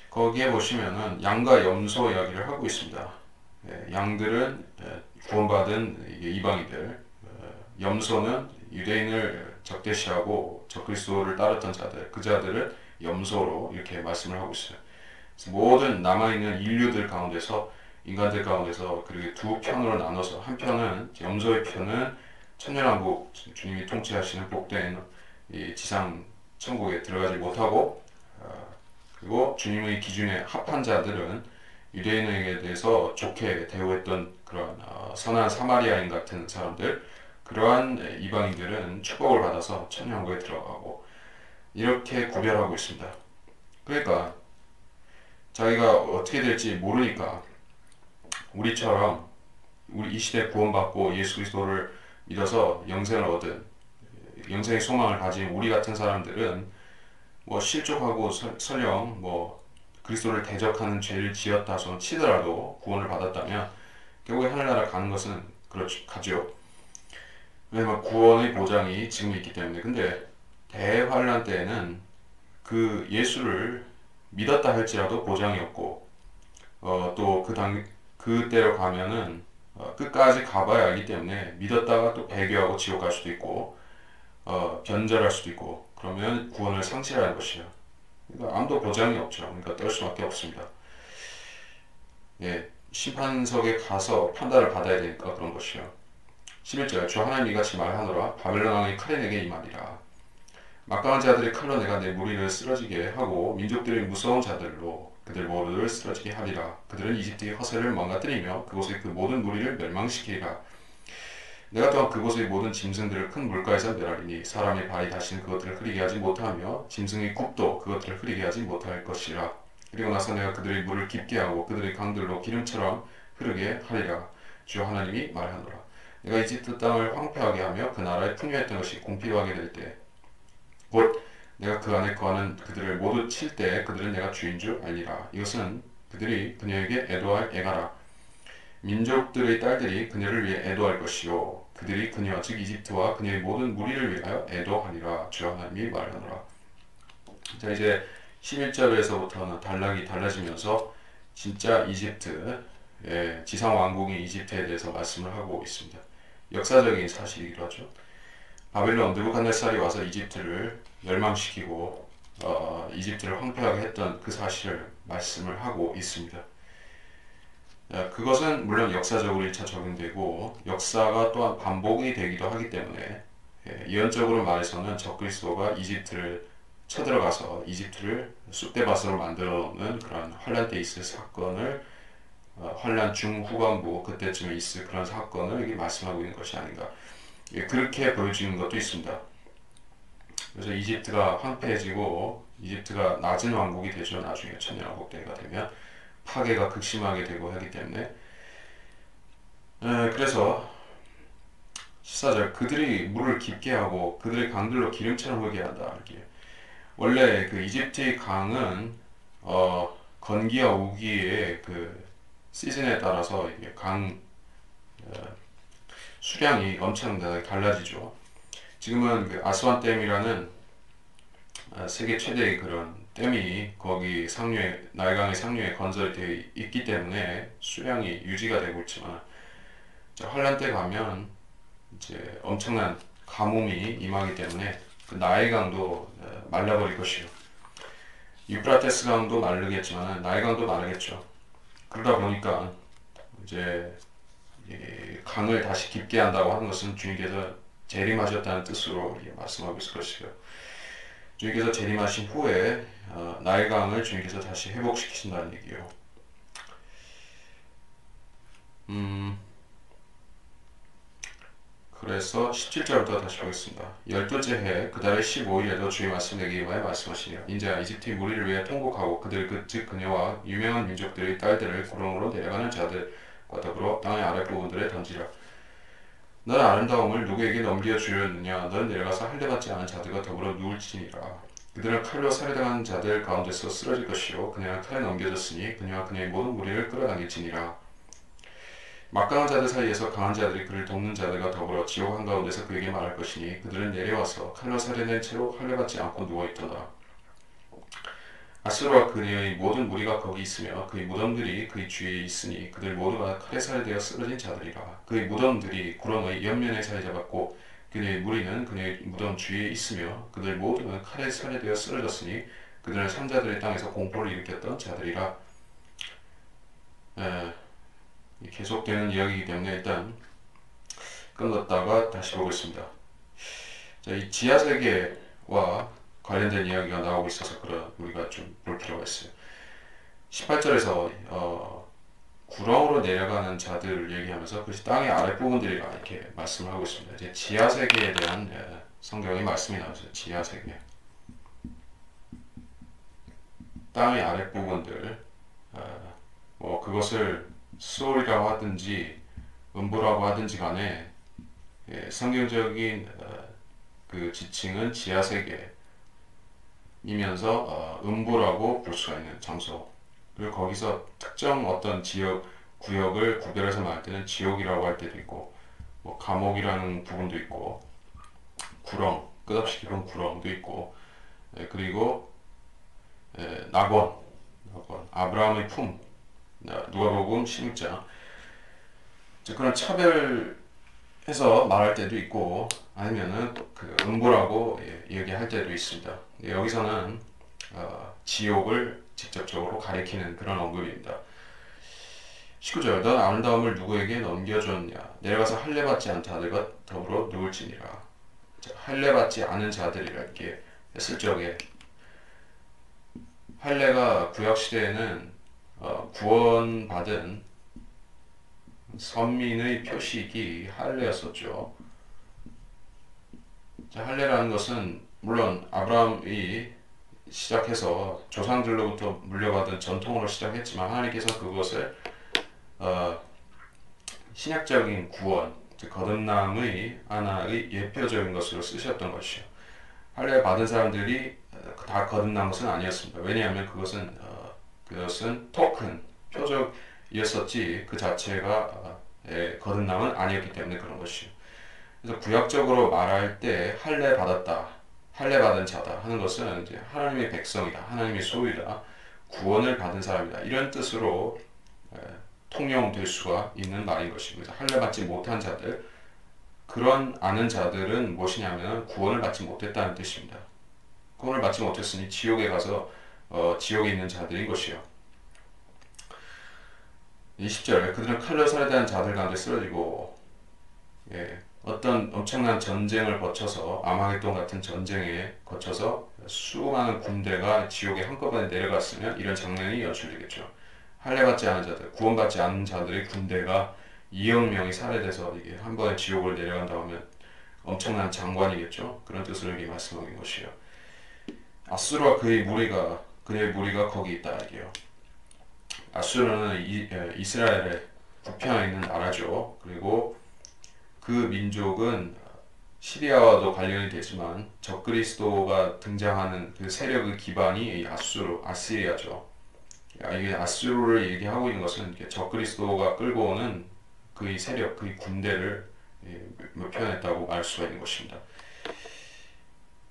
거기에 보시면은 양과 염소 이야기를 하고 있습니다. 양들은 구원받은 이방인들, 염소는 유대인을 적대시하고 적그리스도를 따랐던 자들, 그 자들을 염소로 이렇게 말씀을 하고 있어요. 모든 남아있는 인류들 가운데서 인간들 가운데서 그리고 두 편으로 나눠서 한 편은 염소의 편은 천년왕국 주님이 통치하시는 복된 이 지상 천국에 들어가지 못하고 그리고 주님의 기준에 합한 자들은 유대인에게 대해서 좋게 대우했던 그런 선한 사마리아인 같은 사람들 그러한 이방인들은 축복을 받아서 천년왕국에 들어가고 이렇게 구별하고 있습니다. 그러니까 자기가 어떻게 될지 모르니까 우리처럼 우리 이 시대에 구원받고 예수 그리스도를 믿어서 영생을 얻은 영생의 소망을 가진 우리 같은 사람들은 뭐 실족하고 설령 뭐 그리스도를 대적하는 죄를 지었다손 치더라도 구원을 받았다면 결국에 하늘나라 가는 것은 가죠. 왜냐면 구원의 보장이 지금 있기 때문에. 근데 대환란 때에는 그 예수를 믿었다 할지라도 보장이 없고 또 그때로 가면은 끝까지 가봐야 알기 때문에 믿었다가 또 배교하고 지옥 갈 수도 있고 변절할 수도 있고 그러면 구원을 상실하는 것이에요. 그러니까 아무도 보장이 없죠. 그러니까 떨 수밖에 없습니다. 예, 심판석에 가서 판단을 받아야 되니까 그런 것이요. 11절 주 하나님 이같이 말하노라 바벨론 왕의 칼에 내게 임하리라. 막강한 자들의 칼로 내가 내 무리를 쓰러지게 하고 민족들의 무서운 자들로 그들 모두를 쓰러지게 하리라. 그들은 이집트의 허세를 망가뜨리며 그곳의 그 모든 무리를 멸망시키리라. 내가 또한 그곳의 모든 짐승들을 큰 물가에서 멸하리니 사람의 발이 다시는 그것들을 흐리게 하지 못하며 짐승의 굽도 그것들을 흐리게 하지 못할 것이라. 그리고 나서 내가 그들의 물을 깊게 하고 그들의 강들로 기름처럼 흐르게 하리라. 주 하나님이 말하노라. 내가 이집트 땅을 황폐하게 하며 그 나라에 풍요했던 것이 공피하게 될 때 곧 내가 그 안에 거하는 그들을 모두 칠 때 그들은 내가 주인 줄 알리라. 이것은 그들이 그녀에게 애도할 애가라. 민족들의 딸들이 그녀를 위해 애도할 것이요 그들이 그녀 즉 이집트와 그녀의 모든 무리를 위하여 애도하리라. 주 하나님이 말하노라. 자, 이제 11절에서부터는 단락이 달라지면서 진짜 이집트 지상 왕국인 이집트에 대해서 말씀을 하고 있습니다. 역사적인 사실이기도 하죠. 바벨론 느부갓네살이 와서 이집트를 멸망시키고 이집트를 황폐하게 했던 그 사실을 말씀을 하고 있습니다. 그것은 물론 역사적으로 1차 적용되고 역사가 또한 반복이 되기도 하기 때문에 예언적으로 말해서는 적그리스도가 이집트를 쳐들어가서 이집트를 쑥대밭으로 만들어 놓는 그런 환란 때 있을 사건을 환란 중후반부 그때쯤에 있을 그런 사건을 여기 말씀하고 있는 것이 아닌가. 그렇게 보여지는 것도 있습니다. 그래서 이집트가 황폐해지고 이집트가 낮은 왕국이 되죠. 나중에 천년왕국 때가 되면 파괴가 극심하게 되고 하기 때문에 그래서 14절 그들이 물을 깊게 하고 그들의 강들로 기름처럼 흐르게 한다. 이렇게. 원래 그 이집트의 강은 건기와 우기의 그 시즌에 따라서 이게 강 수량이 엄청나게 달라지죠. 지금은 그 아스완 댐이라는 세계 최대의 그런 댐이 거기 상류에 나일강의 상류에 건설이 되어 있기 때문에 수량이 유지가 되고 있지만 환란 때 가면 이제 엄청난 가뭄이 임하기 때문에 그 나일강도 말라버릴 것이요. 유프라테스 강도 마르겠지만 나일강도 마르겠죠. 그러다 보니까 이제 강을 다시 깊게 한다고 하는 것은 주님께서 재림하셨다는 뜻으로 말씀하고 있을 것이고요. 주님께서 재림하신 후에 나일강을 주님께서 다시 회복시키신다는 얘기예요. 그래서 17절부터 다시 보겠습니다. 12째 해 그달의 15일에도 주의 말씀 내게 임하여 말씀하시니라. 인자야 이집트의 무리를 위해 통곡하고 그들 즉 그녀와 유명한 민족들의 딸들을 구렁으로 내려가는 자들과 더불어 땅의 아랫부분들에 던지라. 너는 아름다움을 누구에게 넘겨주었느냐. 너는 내려가서 할례받지 않은 자들과 더불어 누울지니라. 그들은 칼로 살해당한 자들 가운데서 쓰러질 것이요 그녀는 칼에 넘겨졌으니 그녀와 그녀의 모든 무리를 끌어당길지니라. 막강한 자들 사이에서 강한 자들이 그를 돕는 자들과 더불어 지옥 한가운데서 그에게 말할 것이니 그들은 내려와서 칼로 살해된 채로 할례받지 않고 누워있도다. 아수르와 그녀의 모든 무리가 거기 있으며 그의 무덤들이 그의 주위에 있으니 그들 모두가 칼에 살해되어 쓰러진 자들이라. 그의 무덤들이 구렁의 옆면에 사로잡았고 그녀의 무리는 그녀의 무덤 주위에 있으며 그들 모두는 칼에 살해되어 쓰러졌으니 그들은 산자들의 땅에서 공포를 일으켰던 자들이라. 계속되는 이야기이기 때문에 일단 끊었다가 다시 보겠습니다. 자, 이 지하세계와 관련된 이야기가 나오고 있어서 우리가 좀 볼 필요가 있어요. 18절에서 구렁으로 내려가는 자들을 얘기하면서 그것이 땅의 아랫부분들이라 이렇게 말씀을 하고 있습니다. 이제 지하세계에 대한 성경의 말씀이 나오죠. 지하세계, 땅의 아랫부분들. 뭐 그것을 소울이라고 하든지 음부라고 하든지 간에 성경적인 그 지칭은 지하세계이면서 음부라고 볼 수가 있는 장소. 그리고 거기서 특정 어떤 지역 구역을 구별해서 말할 때는 지옥이라고 할 때도 있고, 뭐 감옥이라는 부분도 있고, 구렁, 끝없이 깊은 구렁도 있고, 그리고 낙원, 아브라함의 품, 누가복음 16장. 그런 차별해서 말할 때도 있고, 아니면은 그 음부라고 얘기할 때도 있습니다. 여기서는 지옥을 직접적으로 가리키는 그런 언급입니다. 19절, 넌 아름다움을 누구에게 넘겨줬냐? 내려가서 할례받지 않은 자들과 더불어 누울지니라. 할례받지 않은 자들이라 이렇게 했을 적에, 할례가 구약 시대에는 구원받은 선민의 표식이 할례였었죠. 할례라는 것은 물론 아브라함이 시작해서 조상들로부터 물려받은 전통으로 시작했지만, 하나님께서 그것을 신약적인 구원, 즉 거듭남의 하나의 예표적인 것으로 쓰셨던 것이요. 할례 받은 사람들이 다 거듭난 것은 아니었습니다. 왜냐하면 그것은 토큰, 표적이었었지 그 자체가 거듭남은 아니었기 때문에 그런 것이요. 그래서 구약적으로 말할 때 할례 받았다, 할례 받은 자다 하는 것은 이제 하나님의 백성이다, 하나님의 소유다, 구원을 받은 사람이다, 이런 뜻으로 통용될 수가 있는 말인 것입니다. 할례 받지 못한 자들, 그런 아는 자들은 무엇이냐면 구원을 받지 못했다는 뜻입니다. 구원을 받지 못했으니 지옥에 가서 지옥에 있는 자들인 것이요. 20절, 그들은 칼로 살해된 자들 가운데 쓰러지고, 어떤 엄청난 전쟁을 거쳐서, 아마겟돈 같은 전쟁에 거쳐서 수많은 군대가 지옥에 한꺼번에 내려갔으면 이런 장면이 연출되겠죠. 할례받지 않은 자들, 구원받지 않은 자들의 군대가 2억 명이 살해돼서 이게 한 번에 지옥을 내려간다고 하면 엄청난 장관이겠죠. 그런 뜻으로 이렇게 말씀하는 것이요. 아수르와 그의 무리가 거기 있다 이게요. 아수르는 이스라엘의 북편에 있는 나라죠. 그리고 그 민족은 시리아와도 관련이 되지만 적그리스도가 등장하는 그 세력의 기반이 아시리아죠. 이게 아수르를 얘기하고 있는 것은 적그리스도가 끌고 오는 그의 세력, 그의 군대를 표현했다고 알 수가 있는 것입니다.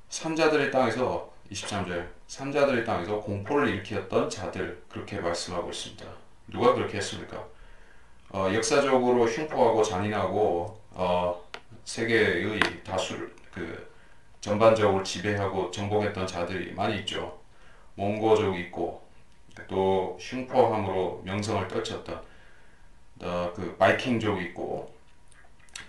산자들의 땅에서 23절, 산자들의 땅에서 공포를 일으켰던 자들, 그렇게 말씀하고 있습니다. 누가 그렇게 했습니까? 역사적으로 흉포하고 잔인하고 세계의 다수를 전반적으로 지배하고 정복했던 자들이 많이 있죠. 몽고족이 있고, 또 흉포함으로 명성을 떨쳤던 그 바이킹족이 있고,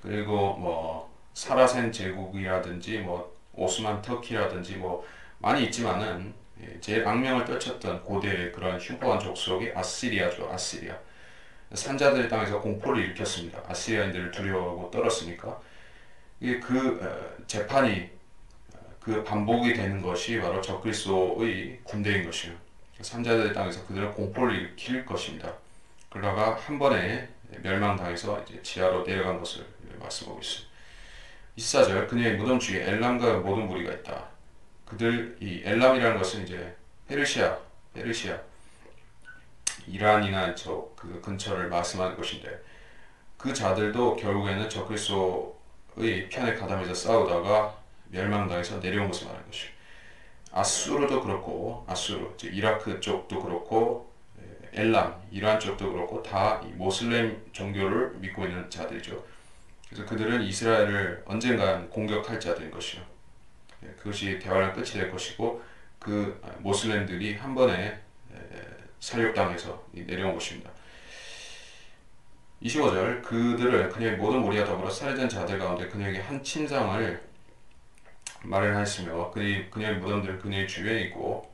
그리고 뭐 사라센 제국이라든지 뭐 오스만 터키라든지 뭐 많이 있지만은 제일 악명을 떨쳤던 고대의 그런 흉포한 족속이 아시리아죠. 아시리아. 산자들의 땅에서 공포를 일으켰습니다. 아시리아인들을 두려워하고 떨었으니까. 이게 재판이 그 반복이 되는 것이 바로 적그리스도의 군대인 것이에요. 산자들의 땅에서 그들은 공포를 일으킬 것입니다. 그러다가 한 번에 멸망당해서 이제 지하로 내려간 것을 말씀하고 있어요. 24절, 그녀의 무덤 주위에 엘람과 모든 무리가 있다. 이 엘람이라는 것은 이제 페르시아, 이란이나 그 근처를 말씀하는 것인데, 그 자들도 결국에는 적그리스도의 편에 가담해서 싸우다가 멸망당해서 내려온 것을 말하는 것이에요. 아수르도 그렇고, 이라크 쪽도 그렇고, 엘람, 이란 쪽도 그렇고 다 이 모슬렘 종교를 믿고 있는 자들이죠. 그래서 그들은 이스라엘을 언젠간 공격할 자들인 것이요. 그것이 대화랑 끝이 될 것이고, 그 모슬렘들이 한 번에 살육당해서 내려온 것입니다. 25절, 그들을 그녀의 모든 무리와 더불어 살해된 자들 가운데 그녀에게 한 침상을 마련하였으며 그녀의 무덤들은 그녀의 주위에 있고,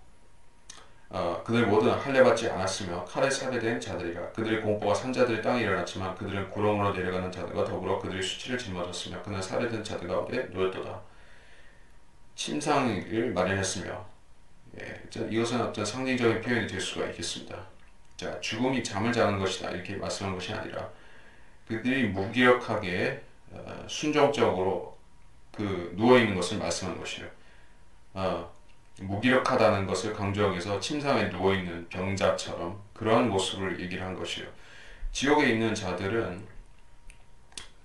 그들 모두는 할례받지 않았으며 칼에 살해된 자들이라. 그들의 공포가 산자들의 땅에 일어났지만 그들은 구렁으로 내려가는 자들과 더불어 그들의 수치를 짊어졌으며 그는 살해된 자들 가운데 누웠도다. 침상을 마련했으며, 이것은 어떤 상징적인 표현이 될 수가 있겠습니다. 자, 죽음이 잠을 자는 것이다 이렇게 말씀한 것이 아니라 그들이 무기력하게 순종적으로 그 누워 있는 것을 말씀한 것이에요. 어, 무기력하다는 것을 강조하기 위해서 침상에 누워 있는 병자처럼 그러한 모습을 얘기를 한 것이에요. 지옥에 있는 자들은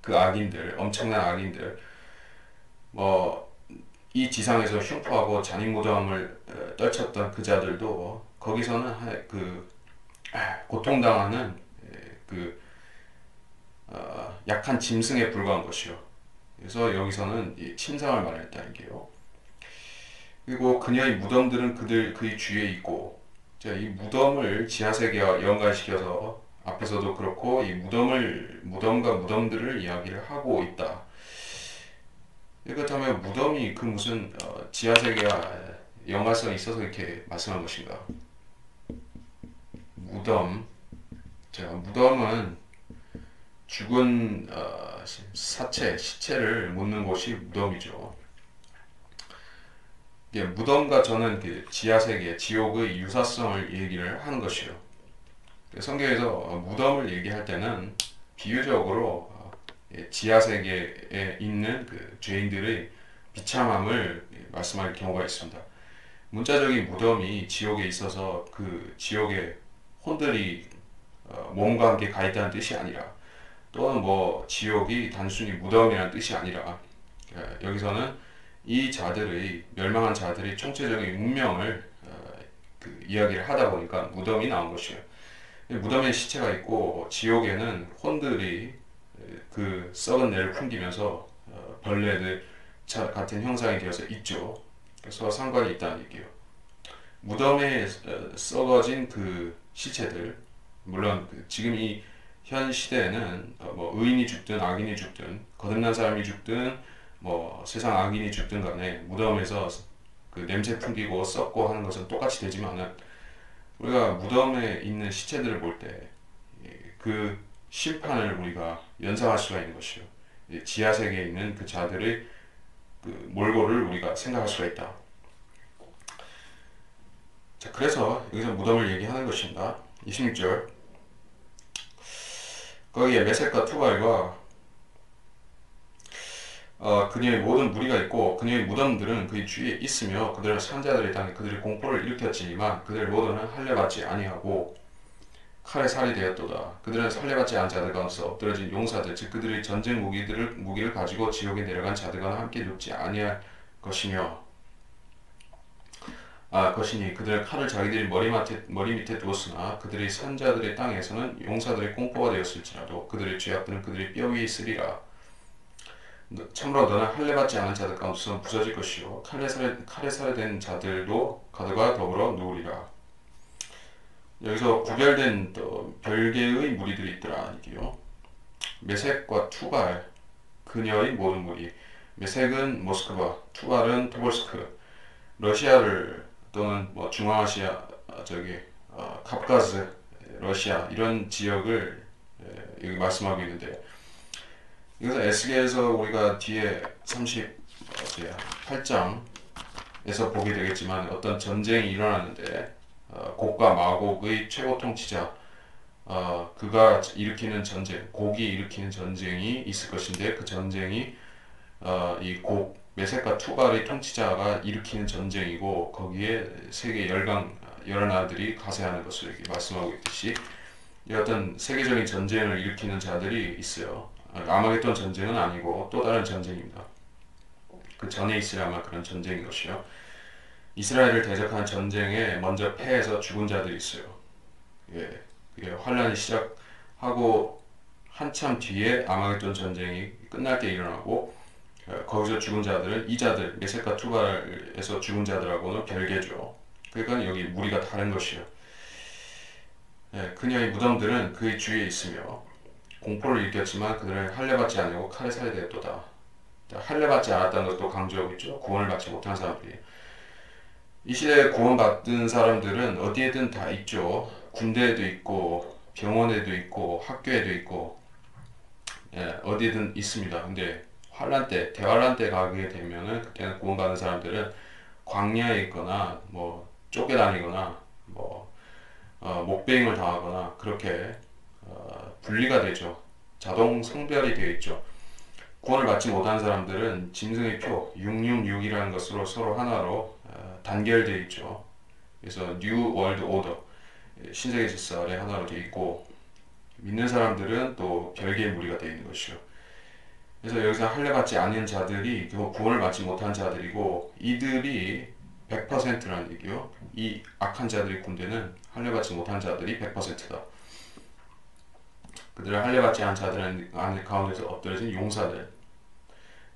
그 악인들, 엄청난 악인들, 뭐 이 지상에서 흉포하고 잔인무도함을 떨쳤던 그 자들도 거기서는 고통당하는 그 약한 짐승에 불과한 것이요. 그래서 여기서는 이 침상을 말했다는 게요. 그리고 그녀의 무덤들은 그의 주위에 있고, 자, 이 무덤을 지하세계와 연관시켜서 앞에서도 그렇고 이 무덤과 무덤들을 이야기를 하고 있다. 그렇다면 무덤이 그 무슨 지하세계와 연관성이 있어서 이렇게 말씀한 것인가? 무덤, 자, 무덤은 죽은 시체를 묻는 곳이 무덤이죠. 무덤과 저는 그 지하세계, 지옥의 유사성을 얘기를 하는 것이요. 성경에서 무덤을 얘기할 때는 비유적으로 지하세계에 있는 그 죄인들의 비참함을 말씀할 경우가 있습니다. 문자적인 무덤이 지옥에 있어서 그 지옥에 혼들이 몸과 함께 가 있다는 뜻이 아니라 또는 뭐 지옥이 단순히 무덤이라는 뜻이 아니라 여기서는 이 자들의 멸망한 자들의 총체적인 운명을 그 이야기를 하다 보니까 무덤이 나온 것이에요. 무덤에 시체가 있고 지옥에는 혼들이 그 썩은 내를 풍기면서 벌레들 같은 형상이 되어서 있죠. 그래서 상관이 있다는 얘기예요. 무덤에 썩어진 그 시체들, 물론 지금 이 현 시대에는 뭐 의인이 죽든 악인이 죽든 거듭난 사람이 죽든 뭐 세상 악인이 죽든 간에 무덤에서 그 냄새 풍기고 썩고 하는 것은 똑같이 되지만은 우리가 무덤에 있는 시체들을 볼 때 그 심판을 우리가 연상할 수가 있는 것이요. 지하 세계에 있는 그 자들의 그 몰골을 우리가 생각할 수가 있다. 자, 그래서 여기서 무덤을 얘기하는 것입니다. 26절. 거기에 메섹과 투발과 그녀의 모든 무리가 있고 그녀의 무덤들은 그의 주위에 있으며 그들은 산자들의 땅에 그들의 공포를 일으켰지만 그들 모두는 할례받지 아니하고 칼에 살이 되었도다. 그들은 살례받지 않은 자들 가운데서 엎드러진 용사들 즉 그들의 전쟁 무기를 가지고 지옥에 내려간 자들과 함께 눕지 아니할 것이며 것이니 그들은 칼을 자기들이 머리 밑에 두었으나 그들의 산자들의 땅에서는 용사들의 공포가 되었을지라도 그들의 죄악들은 그들의 뼈 위에 있으리라. 참으로 너는 할례받지 않은 자들 가운데서 부서질 것이요 칼에 살해된 자들도 그들과 더불어 누우리라. 여기서 구별된 또 별개의 무리들이 있더라 이게요. 메섹과 투발 그녀의 모든 무리. 메섹은 모스크바, 투발은 토볼스크. 러시아를 또는 뭐 중앙아시아 카프카스, 러시아 이런 지역을 여기 말씀하고 있는데 여기서 에스겔에서 우리가 뒤에 38장에서 보게 되겠지만 어떤 전쟁이 일어나는데 곡과 마곡의 최고 통치자 그가 일으키는 전쟁, 곡이 일으키는 전쟁이 있을 것인데 그 전쟁이 이 곡 메섹과 투발의 통치자가 일으키는 전쟁이고 거기에 세계 열나들이 가세하는 것을 이렇게 말씀하고 있듯이 이 어떤 세계적인 전쟁을 일으키는 자들이 있어요. 아마겟돈 전쟁은 아니고 또 다른 전쟁입니다. 그 전에 있을 아마 그런 전쟁인 것이요. 이스라엘을 대적하는 전쟁에 먼저 패해서 죽은 자들이 있어요. 그게 환란이 시작하고 한참 뒤에 아마겟돈 전쟁이 끝날 때 일어나고 거기서 죽은 자들은 이 자들 메섹과 투발에서 죽은 자들하고는 별개죠. 그러니까 여기 무리가 다른 것이요. 그녀의 무덤들은 그의 주위에 있으며 공포를 일으켰지만 그들은 할례받지 아니고 칼에 살해되었도다. 할례받지 않았다는 것도 강조하고 있죠. 구원을 받지 못한 사람들이. 이 시대에 구원받은 사람들은 어디에든 다 있죠. 군대에도 있고 병원에도 있고 학교에도 있고 어디든 있습니다. 근데 대환란 때 가게 되면은 그때는 구원받은 사람들은 광야에 있거나 뭐 쫓겨다니거나 뭐 목베임을 당하거나 그렇게 분리가 되죠. 자동 성별이 되어 있죠. 구원을 받지 못한 사람들은 짐승의 표 666이라는 것으로 서로 하나로 단결되어 있죠. 그래서 New World Order 신세계 질서 아래 하나로 되어 있고, 믿는 사람들은 또 별개의 무리가 되어 있는 것이요. 그래서 여기서 할례받지 않은 자들이 구원을 받지 못한 자들이고, 이들이 100%라는 얘기요. 이 악한 자들의 군대는 할례받지 못한 자들이 100%다. 그들을 할례받지 않은 자들 가운데서 엎드려진 용사들,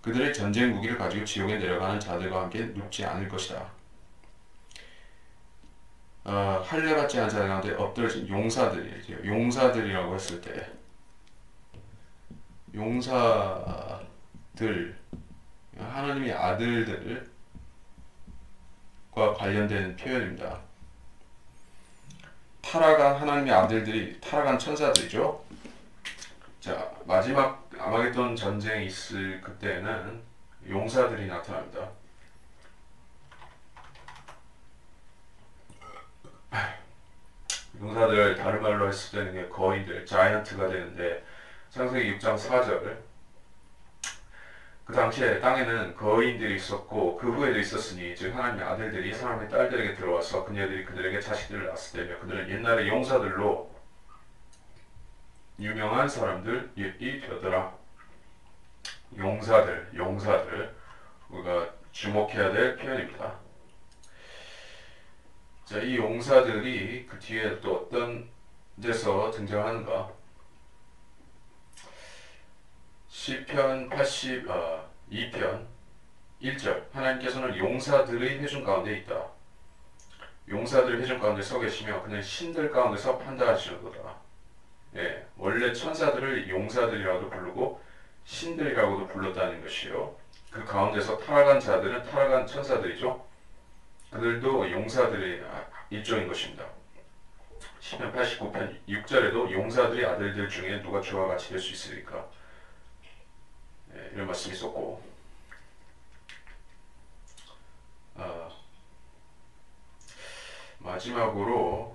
그들의 전쟁 무기를 가지고 지옥에 내려가는 자들과 함께 눕지 않을 것이다. 할례받지 않은 자들 가운데 엎드려진 용사들이죠. 용사들이라고 했을 때 용사들, 하나님의 아들들과 관련된 표현입니다. 타락한 하나님의 아들들이 타락한 천사들이죠. 자, 마지막 아마겟돈 전쟁이 있을 그때는 용사들이 나타납니다. 용사들 다른 말로 했을 때는 거인들, 자이언트가 되는데, 창세기 6장 4절, 그 당시에 땅에는 거인들이 있었고 그 후에도 있었으니, 즉 하나님의 아들들이 사람의 딸들에게 들어와서 그녀들이 그들에게 자식들을 낳았을 때며, 그들은 옛날의 용사들로 유명한 사람들이 되더라. 용사들, 우리가 주목해야 될 표현입니다. 자, 이 용사들이 그 뒤에 또 어떤 데서 등장하는가? 시편 82편 1절, 하나님께서는 용사들의 회중 가운데 있다. 용사들의 회중 가운데 서 계시며 그는 신들 가운데서 판단하시는도다. 예, 원래 천사들을 용사들이라고도 부르고 신들이라고도 불렀다는 것이요. 그 가운데서 타락한 자들은 타락한 천사들이죠. 그들도 용사들의 일종인 것입니다. 시편 89편 6절에도 용사들의 아들들 중에 누가 주와 같이 될 수 있으리까? 예, 이런 말씀이 있었고, 마지막으로,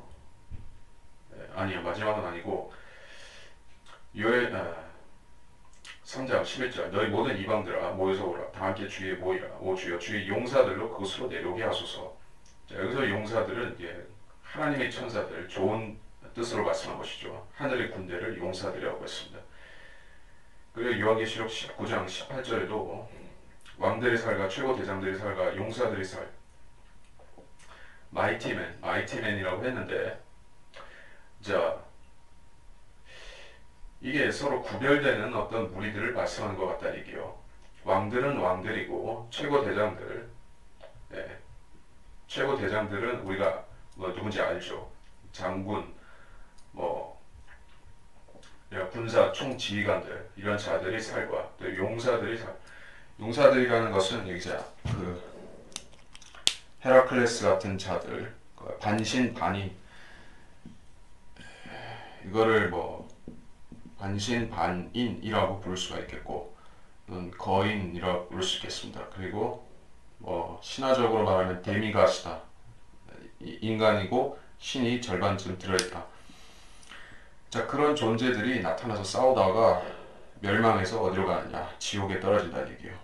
마지막은 아니고 요엘 3장 11절, 너희 모든 이방들아 모여서 오라, 다 함께 주위에 모이라. 오 주여, 주의 용사들로 그곳으로 내려오게 하소서. 자, 여기서 용사들은 하나님의 천사들, 좋은 뜻으로 말씀한 것이죠. 하늘의 군대를 용사들이라고 했습니다. 그리고 요한계시록 19장 18절에도 왕들의 살과 최고 대장들의 살과 용사들의 살, 마이티맨이라고 했는데, 자, 이게 서로 구별되는 어떤 무리들을 말씀하는 것 같다는 얘기요. 왕들은 왕들이고 최고 대장들, 최고 대장들은 우리가 누군지 알죠. 장군, 군사 총지휘관들, 이런 자들의 살과 또 용사들의 살. 용사들이라는 것은 여기서 헤라클레스 같은 자들, 반신반인, 이거를 반신반인이라고 부를 수가 있겠고, 거인이라고 부를 수 있겠습니다. 그리고 신화적으로 말하면 데미가스다, 인간이고 신이 절반쯤 들어있다. 자, 그런 존재들이 나타나서 싸우다가 멸망해서 어디로 가느냐? 지옥에 떨어진다는 얘기예요.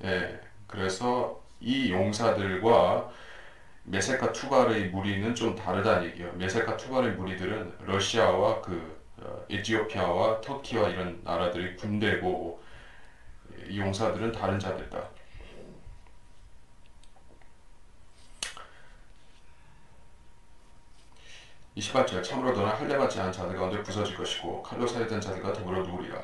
예, 그래서 이 용사들과 메세카 투발의 무리는 좀 다르다는 얘기예요. 메세카 투발의 무리들은 러시아와 에티오피아와 터키와 이런 나라들의 군대고, 이 용사들은 다른 자들이다. 이 18절, 참으로 너는 할례받지 않은 자들 가운데 부서질 것이고 칼로 살해된 자들과 더불어 누우리라.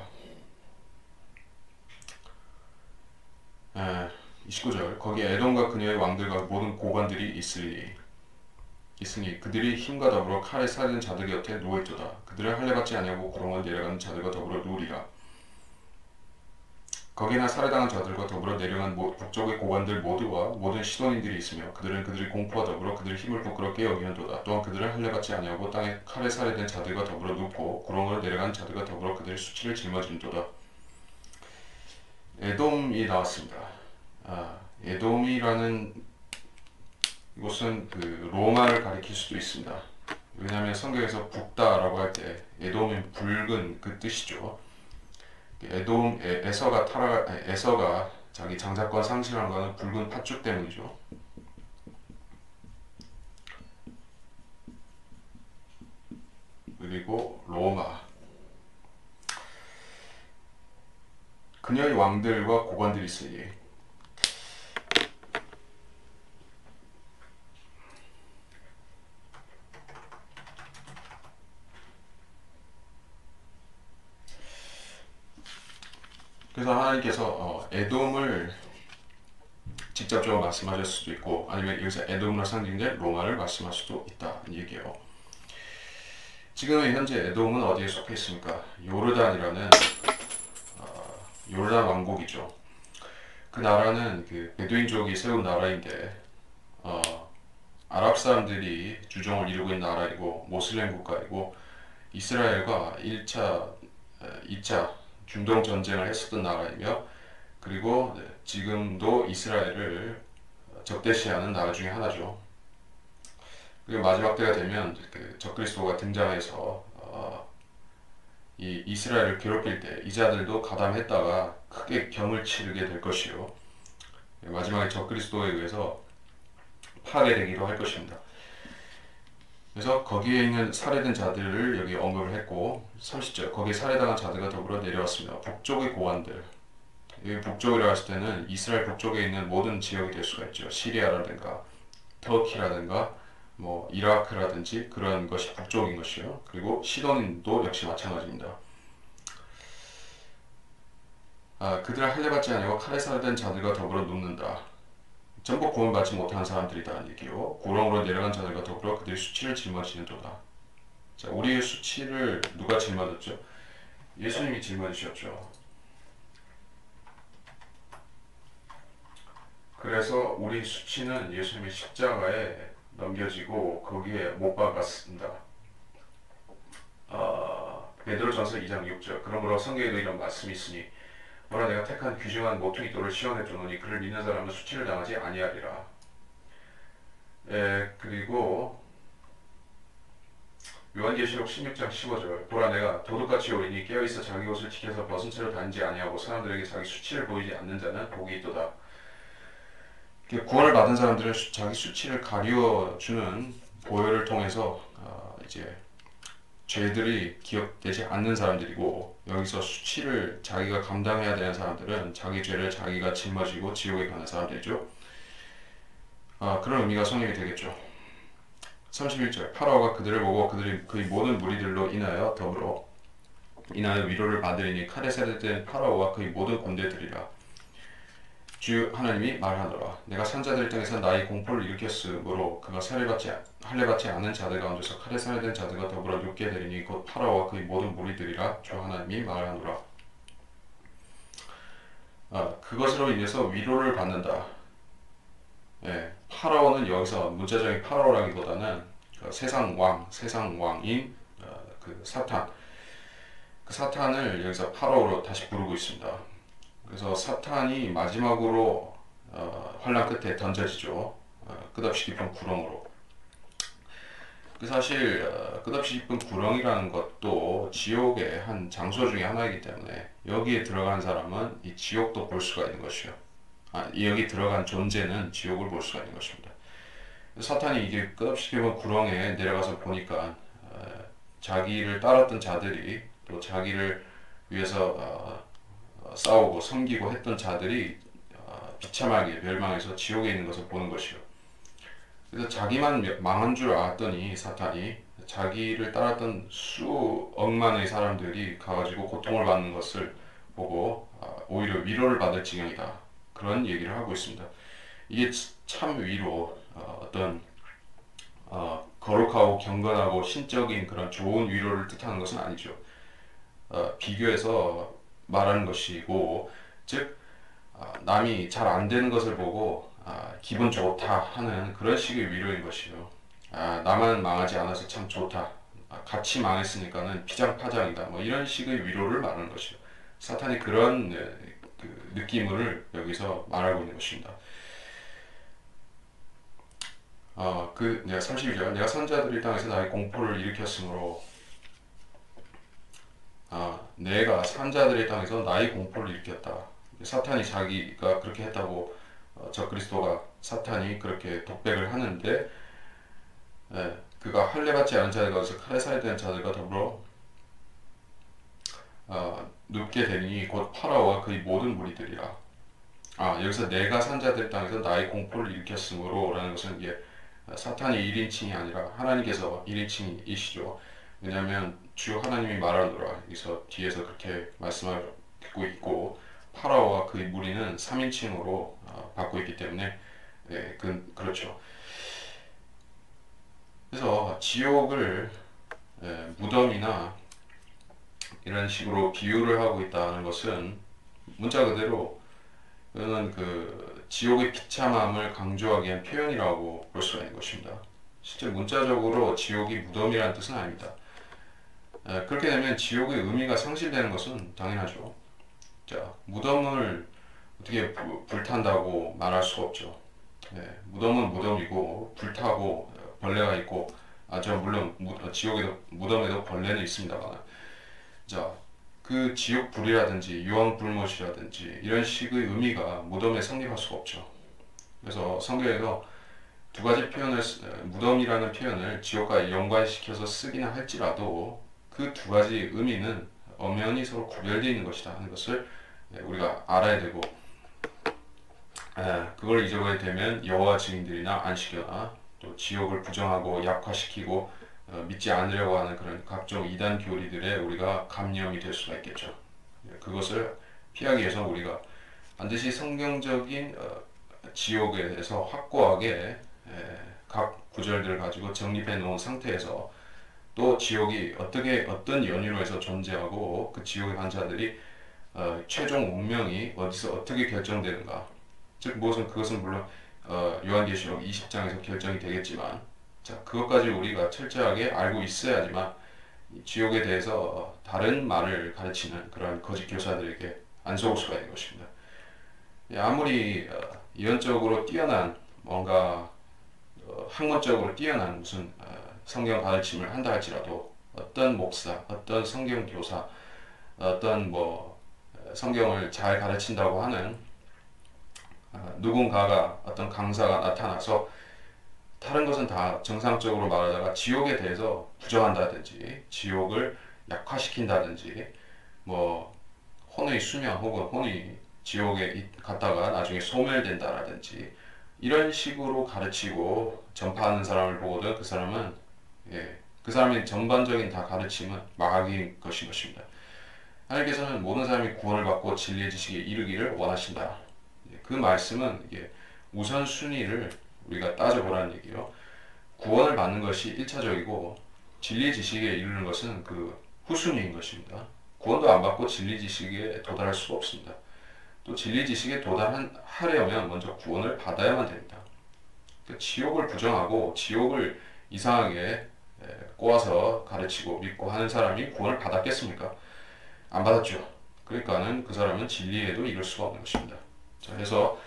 29절, 거기에 에돔과 그녀의 왕들과 모든 고관들이 있으니 그들이 힘과 더불어 칼에 살해된 자들 곁에 누워있도다. 그들을 할례받지 아니하고 구렁을 내려가는 자들과 더불어 누우리라. 거기나 살해당한 자들과 더불어 내려간 북쪽의 고관들 모두와 모든 시돈인들이 있으며 그들은 그들의 공포와 더불어 그들의 힘을 부끄럽게 여기는도다. 또한 그들을 할례받지 아니하고 땅에 칼에 살해된 자들과 더불어 눕고 구렁으로 내려간 자들과 더불어 그들의 수치를 짊어지는도다. 에돔이 나왔습니다. 에돔이라는 이곳은 그 로마를 가리킬 수도 있습니다. 왜냐하면 성경에서 붓다라고 할 때 에돔은 붉은 그 뜻이죠. 에서가 자기 장자권 상실한 거는 붉은 팥죽 때문이죠. 그리고 로마, 그녀의 왕들과 고관들이 있으니 그래서 하나님께서 에돔을 직접적으로 말씀하실 수도 있고 아니면 여기서 에돔으로 상징된 로마를 말씀할 수도 있다는 얘기예요. 지금 현재 에돔은 어디에 속해 있습니까? 요르단이라는 요르단 왕국이죠. 그 나라는 그 베두인족이 세운 나라인데 어, 아랍 사람들이 주종을 이루고 있는 나라이고 모슬렘 국가이고 이스라엘과 1차, 2차 중동 전쟁을 했었던 나라이며 그리고 지금도 이스라엘을 적대시하는 나라 중에 하나죠. 그리고 마지막 때가 되면 그 적그리스도가 등장해서 이 이스라엘을 괴롭힐 때 이자들도 가담했다가 크게 경을 치르게 될 것이요. 마지막에 적그리스도에 의해서 파괴되기도 할 것입니다. 그래서 거기에 있는 살해된 자들을 여기 언급을 했고 30절 거기에 살해당한 자들과 더불어 내려왔습니다. 북쪽의 고관들, 여기 북쪽이라고 했을 때는 이스라엘 북쪽에 있는 모든 지역이 될 수가 있죠. 시리아라든가 터키라든가 뭐 이라크라든지 그런 것이 북쪽인 것이요. 그리고 시돈도 역시 마찬가지입니다. 그들을 할례받지 아니하고 칼에 살해된 자들과 더불어 눕는다. 전부 구원받지 못한 사람들이다는 얘기요. 구렁으로 내려간 자들과 더불어 그들의 수치를 짊어지는도다. 자, 우리의 수치를 누가 짊어졌죠? 예수님이 짊어지셨죠. 그래서 우리 수치는 예수님의 십자가에 넘겨지고 거기에 못 박았습니다. 베드로전서 2장 6절 그러므로 성경에도 이런 말씀이 있으니 뭐라 내가 택한 귀중한 모퉁이 돌을 시온에 두노니 그를 믿는 사람은 수치를 당하지 아니하리라. 그리고 요한계시록 16장 15절 보라 내가 도둑같이 오리니 깨어있어 자기 옷을 지켜서 벗은 채로 다니지 아니하고 사람들에게 자기 수치를 보이지 않는 자는 복이 있도다. 구원을 받은 사람들은 자기 수치를 가리워주는 보혈을 통해서 이제 죄들이 기억되지 않는 사람들이고 여기서 수치를 자기가 감당해야 되는 사람들은 자기 죄를 자기가 짊어지고 지옥에 가는 사람들이죠. 그런 의미가 성립이 되겠죠. 31절 파라오가 그들을 보고 그의 모든 무리들로 인하여 위로를 받으리니 칼에 살해된 파라오와 그의 모든 군대들이라. 주 하나님이 말하노라 내가 산자들 땅에서 나의 공포를 일으켰으므로 그가 할례받지 않은 자들 가운데서 칼에 살해된 자들과 더불어 눕게 되리니 곧 파라오와 그의 모든 무리들이라. 주 하나님이 말하노라. 그것으로 인해서 위로를 받는다. 파라오는 여기서 문자적인 파라오라기보다는 세상 왕인 그 사탄, 그 사탄을 여기서 파라오로 다시 부르고 있습니다. 그래서 사탄이 마지막으로 환난 끝에 던져지죠. 끝없이 깊은 구렁으로. 사실 끝없이 깊은 구렁이라는 것도 지옥의 한 장소 중에 하나이기 때문에 여기에 들어간 사람은 이 지옥도 볼 수가 있는 것이요. 여기 들어간 존재는 지옥을 볼 수가 있는 것입니다. 사탄이 이게 끝없이 깊은 구렁에 내려가서 보니까 자기를 따랐던 자들이 또 자기를 위해서 싸우고 섬기고 했던 자들이 비참하게 멸망해서 지옥에 있는 것을 보는 것이요. 그래서 자기만 망한 줄 알았더니 사탄이 자기를 따랐던 수억만의 사람들이 가가지고 고통을 받는 것을 보고 오히려 위로를 받을 지경이다. 그런 얘기를 하고 있습니다. 이게 참 위로 어떤 거룩하고 경건하고 신적인 그런 좋은 위로를 뜻하는 것은 아니죠. 비교해서 말하는 것이고 즉 남이 잘 안 되는 것을 보고 기분 좋다 하는 그런 식의 위로인 것이요. 나만 망하지 않아서 참 좋다. 같이 망했으니까는 피장파장이다. 뭐 이런 식의 위로를 말하는 것이요. 사탄이 그런 그 느낌을 여기서 말하고 있는 것입니다. 내가 32절, 내가 선자들의 땅에서 나의 공포를 일으켰으므로, 내가 선자들의 땅에서 나의 공포를 일으켰다. 사탄이 자기가 그렇게 했다고, 적그리스도가 사탄이 그렇게 독백을 하는데, 그가 할례 받지 않은 자들과 칼에 살해된 자들과 더불어 눕게 되니 곧 파라오와 그의 모든 무리들이라. 여기서 내가 산자들 땅에서 나의 공포를 일으켰으므로 라는 것은 이게 사탄이 1인칭이 아니라 하나님께서 1인칭이시죠. 왜냐하면 주 하나님이 말하노라 여기서 뒤에서 그렇게 말씀하고 있고, 파라오와 그의 무리는 3인칭으로 받고 있기 때문에 그렇죠. 그래서 지옥을 무덤이나 이런 식으로 비유를 하고 있다는 것은 문자 그대로 이거는 그 지옥의 비참함을 강조하기 위한 표현이라고 볼 수가 있는 것입니다. 실제 문자적으로 지옥이 무덤이라는 뜻은 아닙니다. 그렇게 되면 지옥의 의미가 상실되는 것은 당연하죠. 자, 무덤을 어떻게 불탄다고 말할 수 없죠. 무덤은 무덤이고 불타고 벌레가 있고, 물론 지옥에도 무덤에도 벌레는 있습니다만, 자, 그 지옥 불이라든지 유황 불못이라든지 이런 식의 의미가 무덤에 성립할 수가 없죠. 그래서 성경에서 두 가지 표현을 무덤이라는 표현을 지옥과 연관시켜서 쓰기는 할지라도 그 두 가지 의미는 엄연히 서로 구별되어 있는 것이다 하는 것을 우리가 알아야 되고, 그걸 잊어버리게 되면 여호와 증인들이나 안식교나 또 지옥을 부정하고 약화시키고 믿지 않으려고 하는 그런 각종 이단 교리들에 우리가 감염이 될 수가 있겠죠. 그것을 피하기 위해서 우리가 반드시 성경적인 지옥에 대해서 확고하게 각 구절들을 가지고 정립해 놓은 상태에서, 또 지옥이 어떤 연유로 해서 존재하고 그 지옥의 환자들이 최종 운명이 어디서 어떻게 결정되는가, 즉 그것은 물론 요한계시록 20장에서 결정이 되겠지만, 자, 그것까지 우리가 철저하게 알고 있어야지만 지옥에 대해서 다른 말을 가르치는 그러한 거짓 교사들에게 안 속을 수가 있는 것입니다. 아무리 이론적으로 뛰어난 뭔가 학문적으로 뛰어난 무슨 성경 가르침을 한다 할지라도 어떤 목사, 어떤 성경 교사, 어떤 성경을 잘 가르친다고 하는 누군가가, 어떤 강사가 나타나서 다른 것은 다 정상적으로 말하다가 지옥에 대해서 부정한다든지 지옥을 약화시킨다든지 혼의 수명 혹은 혼이 지옥에 갔다가 나중에 소멸된다라든지 이런 식으로 가르치고 전파하는 사람을 보거든 그 사람의 전반적인 다 가르침은 마귀인 것입니다. 하나님께서는 모든 사람이 구원을 받고 진리의 지식에 이르기를 원하신다. 그 말씀은 이게 우선순위를 우리가 따져보라는 얘기예요. 구원을 받는 것이 1차적이고 진리 지식에 이르는 것은 그 후순위인 것입니다. 구원도 안 받고 진리 지식에 도달할 수가 없습니다. 또 진리 지식에 도달하려면 먼저 구원을 받아야만 됩니다. 그러니까 지옥을 부정하고 지옥을 이상하게 꼬아서 가르치고 믿고 하는 사람이 구원을 받았겠습니까? 안 받았죠. 그러니까는 그 사람은 진리에도 이를 수가 없는 것입니다. 자, 그래서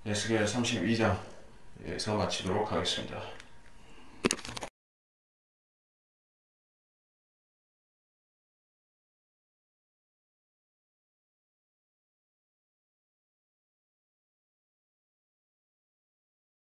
에스겔 32장에서 마치도록 하겠습니다.